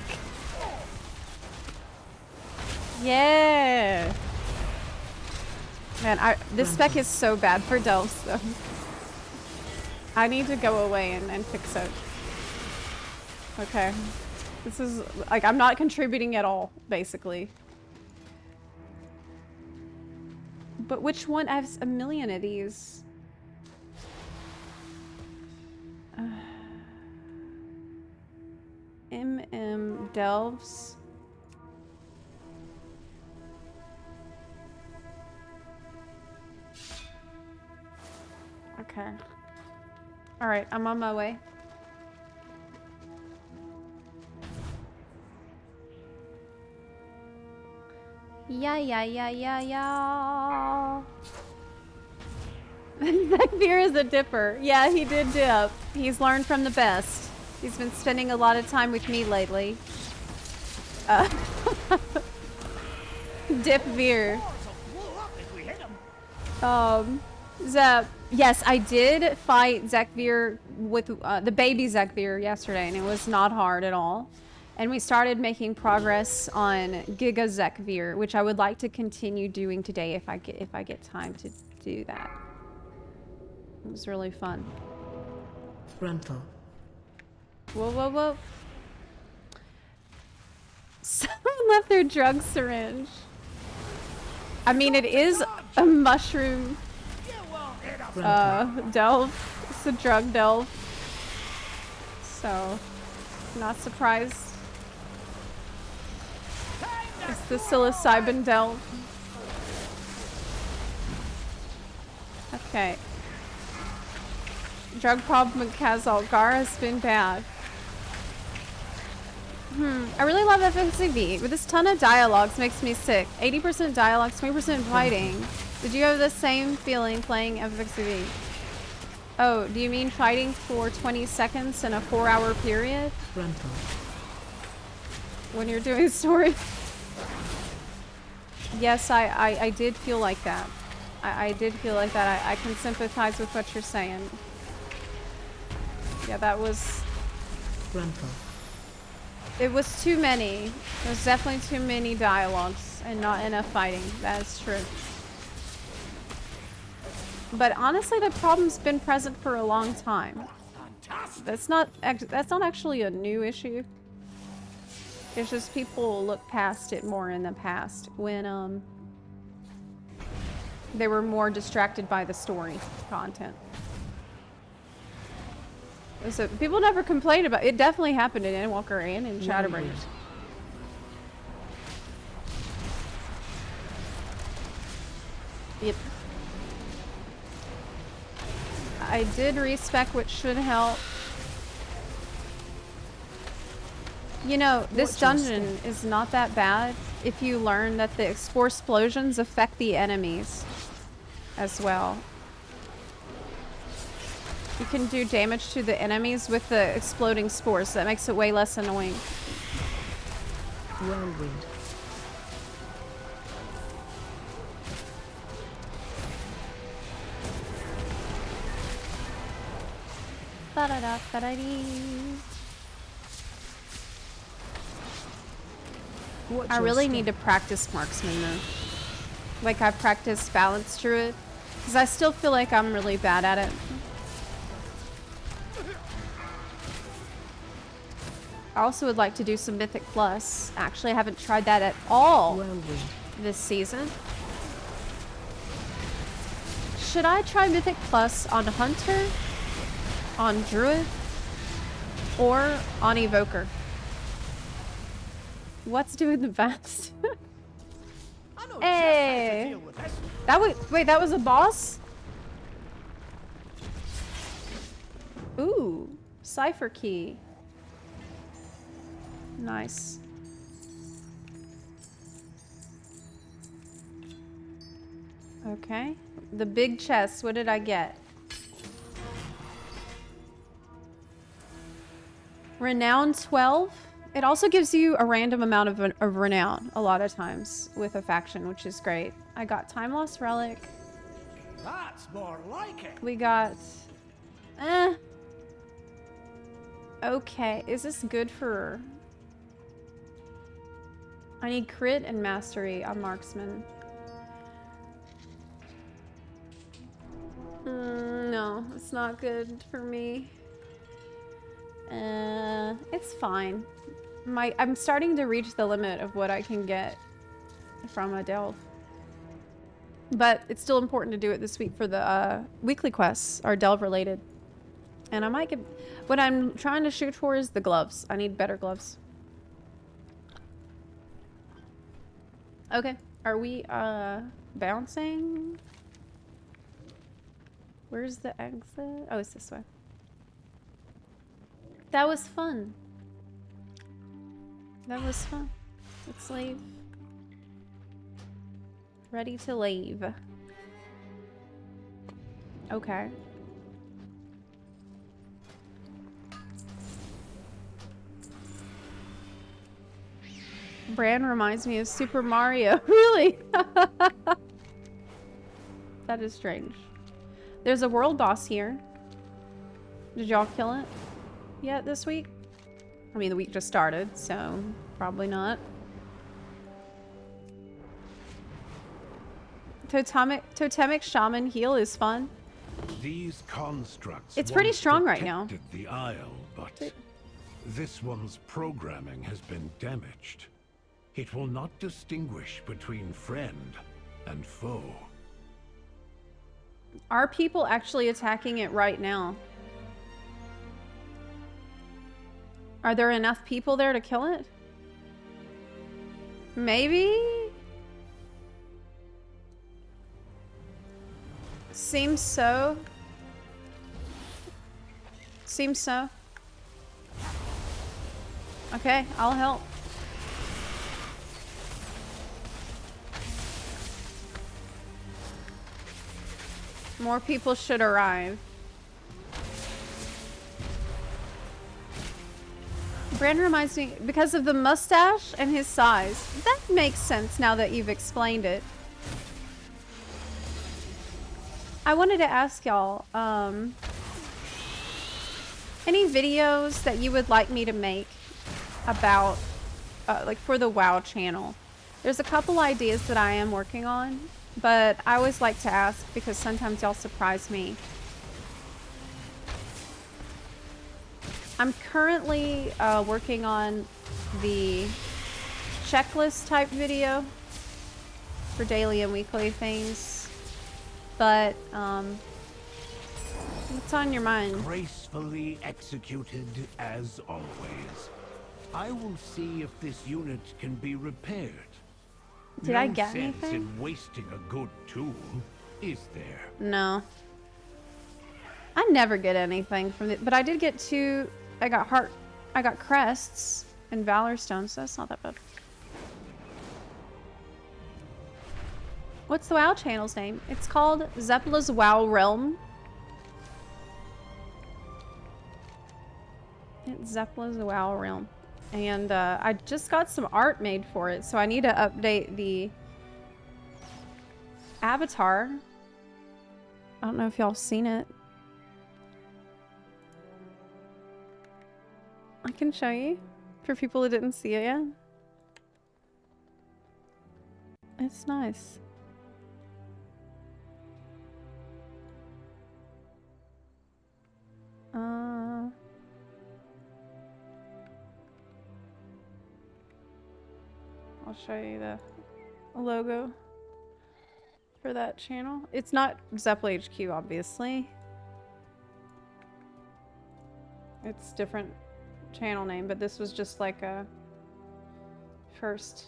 Yeah. Man, this spec is so bad for delves though. I need to go away and fix it. Okay. This is like, I'm not contributing at all, basically. But which one? I have a million of these. Delves. Okay. Alright, I'm on my way. Yeah. Zekbeer is a dipper. Yeah, he did dip. He's learned from the best. He's been spending a lot of time with me lately. Dip Veer. Zep. Yes, I did fight Zekbeer with the baby Zekbeer yesterday, and it was not hard at all. And we started making progress on Giga Zekbeer, which I would like to continue doing today if I get time to do that. It was really fun. Rental. Whoa. Someone left their drug syringe. I mean, it is a mushroom delve. It's a drug delve. So, not surprised. It's the psilocybin delve. Okay. Drug problem with Kazal. Gar has been bad. I really love FXCV, but this ton of dialogues makes me sick. 80% dialogues, 20% fighting. Did you have the same feeling playing FXCV? Oh, do you mean fighting for 20 seconds in a 4-hour period? Rental. When you're doing story? Yes, I did feel like that. I did feel like that. I can sympathize with what you're saying. Yeah, that was... Rental. It was too many. There was definitely too many dialogues and not enough fighting. That is true. But honestly, the problem's been present for a long time. That's not actually a new issue. It's just people look past it more in the past when they were more distracted by the story content. So people never complain about it. It definitely happened in Endwalker and in Shadowbringers. Yep. I did respec, which should help. You know, this dungeon is not that bad if you learn that the spore explosions affect the enemies as well. You can do damage to the enemies with the exploding spores. That makes it way less annoying. Whirlwind. I really need to practice marksman though. Like I practiced balance druid, because I still feel like I'm really bad at it. I also would like to do some Mythic Plus. Actually, I haven't tried that at all this season. Should I try Mythic Plus on Hunter, on Druid, or on Evoker? What's doing the best? I know just how to Hey! deal with this. That was wait, that was a boss? Ooh, cipher key. Nice. Okay. The big chest, what did I get? Renown 12. It also gives you a random amount of renown a lot of times with a faction, which is great. I got Time Lost Relic. That's more like it. We got... Eh. Okay, is this good for... I need crit and mastery on marksman. No, it's not good for me. It's fine. I'm starting to reach the limit of what I can get from a delve. But it's still important to do it this week for the weekly quests are delve related. And I might get... What I'm trying to shoot for is the gloves. I need better gloves. Okay. Are we bouncing? Where's the exit? Oh, it's this way. That was fun. That was fun. Let's leave. Ready to leave. Okay. Bran reminds me of Super Mario. Really? That is strange. There's a world boss here. Did y'all kill it yet this week? I mean, the week just started, so probably not. Totemic Shaman heal is fun. These constructs It's pretty once strong right now. protected the Isle, but this one's programming has been damaged. It will not distinguish between friend and foe. Are people actually attacking it right now? Are there enough people there to kill it? Maybe? Seems so. Seems so. Okay, I'll help. More people should arrive. Brand reminds me, because of the mustache and his size. That makes sense now that you've explained it. I wanted to ask y'all, any videos that you would like me to make about, like for the WoW channel? There's a couple ideas that I am working on, but I always like to ask because sometimes y'all surprise me. I'm currently working on the checklist type video for daily and weekly things, but what's on your mind? Gracefully executed as always. I will see if this unit can be repaired. Did I get sense anything? in wasting a good tool, is there? No. I never get anything from it, but I did get two. I got crests and valor stones, so that's not that bad. What's the WoW channel's name? It's called Zepla's WoW Realm. It's Zepla's WoW Realm. And I just got some art made for it, so I need to update the avatar. I don't know if y'all seen it. I can show you for people who didn't see it yet. It's nice. I'll show you the logo for that channel. It's not Zepla HQ, obviously. It's different channel name, but this was just like a first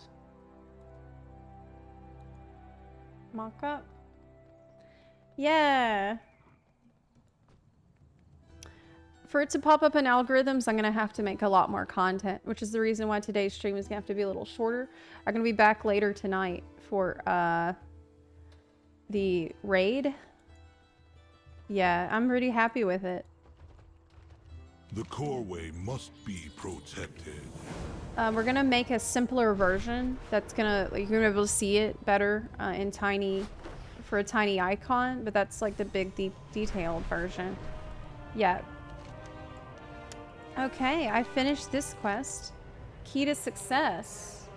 Mock-up? Yeah. For it to pop up in algorithms, I'm going to have to make a lot more content, which is the reason why today's stream is going to have to be a little shorter. I'm going to be back later tonight for the raid. Yeah, I'm pretty happy with it. The coreway must be protected. We're going to make a simpler version that's going to, like, you're going to be able to see it better in tiny, for a tiny icon, but that's like the big, deep, detailed version. Yeah. Okay, I finished this quest. Key to success.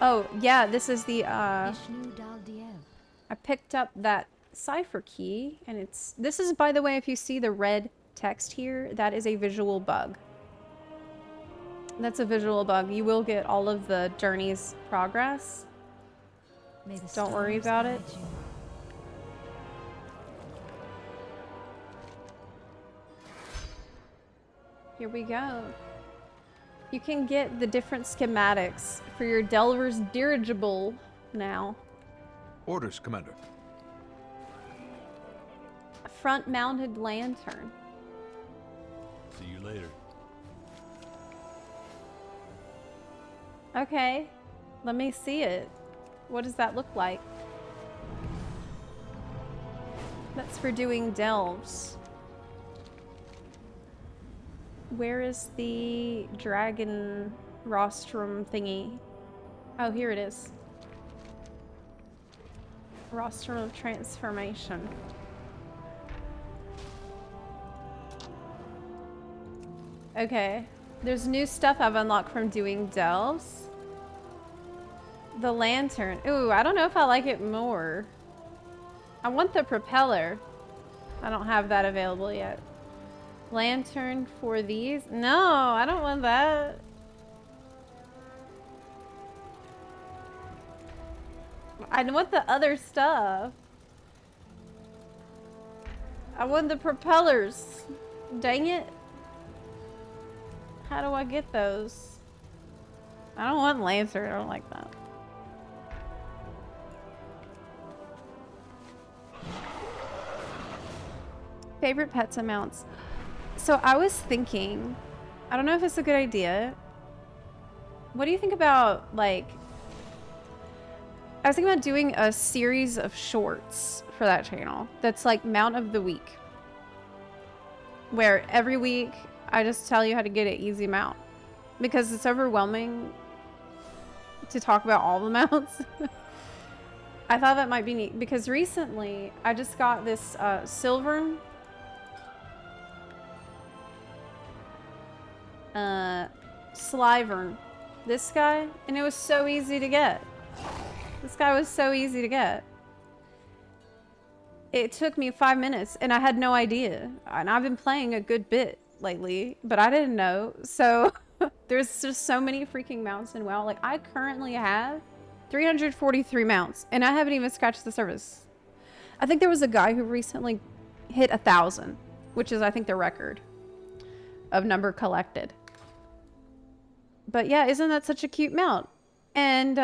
Oh, yeah, this is the, I picked up that cipher key, and this is, by the way, if you see the red text here, that is a visual bug. That's a visual bug. You will get all of the journey's progress. Don't worry about it. Here we go. You can get the different schematics for your Delver's dirigible now. Orders, Commander. A front-mounted lantern. See you later. Okay, let me see it. What does that look like? That's for doing delves. Where is the dragon rostrum thingy? Oh, here it is. Rostrum of transformation. Okay. There's new stuff I've unlocked from doing delves. The lantern. Ooh, I don't know if I like it more. I want the propeller. I don't have that available yet. Lantern for these? No, I don't want that. I want the other stuff. I want the propellers. Dang it. How do I get those? I don't want lantern. I don't like that. Favorite pets and mounts. So I was thinking, I don't know if it's a good idea. What do you think about, like, I was thinking about doing a series of shorts for that channel that's like Mount of the Week, where every week I just tell you how to get an easy mount, because it's overwhelming to talk about all the mounts. I thought that might be neat, because recently I just got this silver Slyvern, this guy, and it was so easy to get. This guy was so easy to get. It took me 5 minutes and I had no idea, and I've been playing a good bit lately, but I didn't know. So there's just so many freaking mounts in WoW. Like, I currently have 343 mounts and I haven't even scratched the surface. I think there was a guy who recently hit 1,000, which is, I think, the record of number collected. But yeah, isn't that such a cute mount? And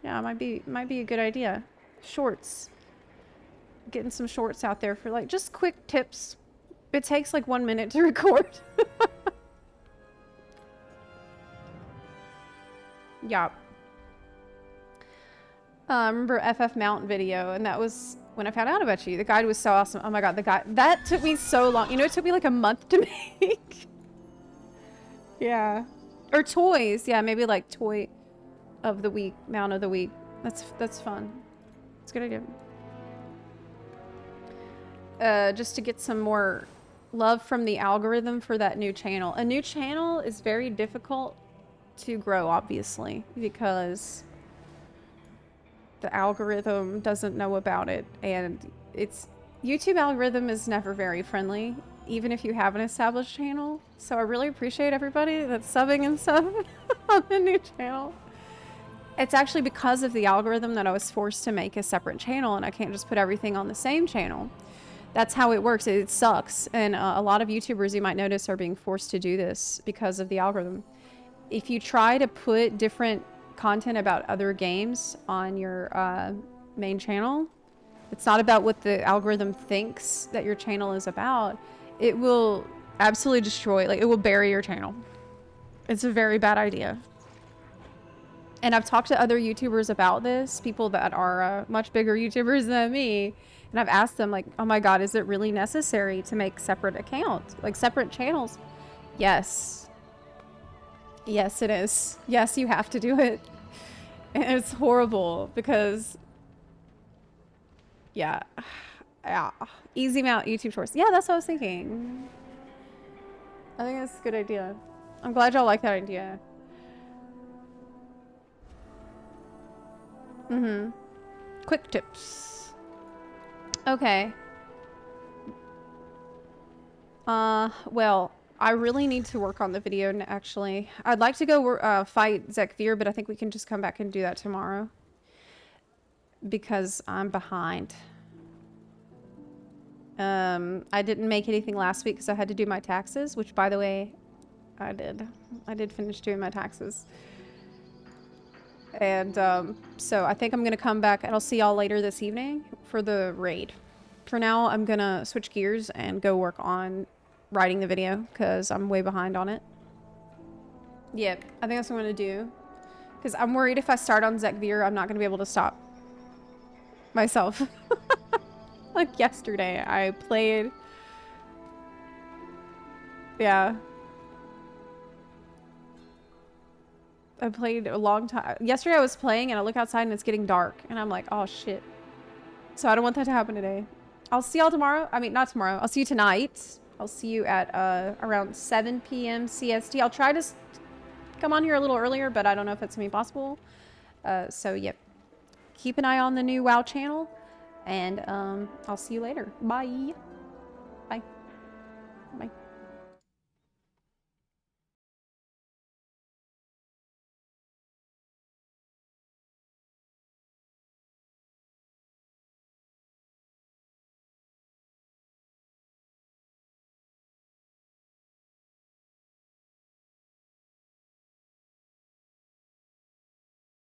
yeah, it might be a good idea. Shorts. Getting some shorts out there for, like, just quick tips. It takes like 1 minute to record. Yeah. I remember FF Mount video, and that was when I found out about you. The guide was so awesome. Oh my god, the guide. That took me so long. You know, it took me like a month to make. Yeah. Or toys. Yeah, maybe like toy of the week, mount of the week. That's fun. It's a good idea. Just to get some more love from the algorithm for that new channel. A new channel is very difficult to grow, obviously, because the algorithm doesn't know about it, and YouTube algorithm is never very friendly, even if you have an established channel. So I really appreciate everybody that's subbing and stuff on the new channel. It's actually because of the algorithm that I was forced to make a separate channel, and I can't just put everything on the same channel. That's how it works. It sucks. And a lot of YouTubers, you might notice, are being forced to do this because of the algorithm. if you try to put different content about other games on your main channel, it's not about what the algorithm thinks that your channel is about. It will absolutely destroy, like it will bury your channel. It's a very bad idea. And I've talked to other YouTubers about this, people that are much bigger YouTubers than me, and I've asked them like, oh my God, is it really necessary to make separate accounts, like separate channels? Yes. Yes, it is. Yes, you have to do it. And it's horrible because, yeah. Easy mount YouTube Shorts. Yeah, that's what I was thinking. I think that's a good idea. I'm glad y'all like that idea. Quick tips. Okay. Well, I really need to work on the video actually. I'd like to go fight Zepla, but I think we can just come back and do that tomorrow. Because I'm behind. I didn't make anything last week because I had to do my taxes, which by the way, I did. I did finish doing my taxes. And so I think I'm going to come back and I'll see y'all later this evening for the raid. For now, I'm going to switch gears and go work on writing the video because I'm way behind on it. Yep, I think that's what I'm going to do. Because I'm worried if I start on Zepla, I'm not going to be able to stop myself. Like yesterday, I played... Yeah. I played a long time. Yesterday I was playing and I look outside and it's getting dark. And I'm like, oh shit. So I don't want that to happen today. I'll see y'all tomorrow. I mean, not tomorrow. I'll see you tonight. I'll see you at around 7 p.m. CST. I'll try to come on here a little earlier, but I don't know if that's going to be possible. So, yep. Keep an eye on the new WoW channel. And I'll see you later. Bye.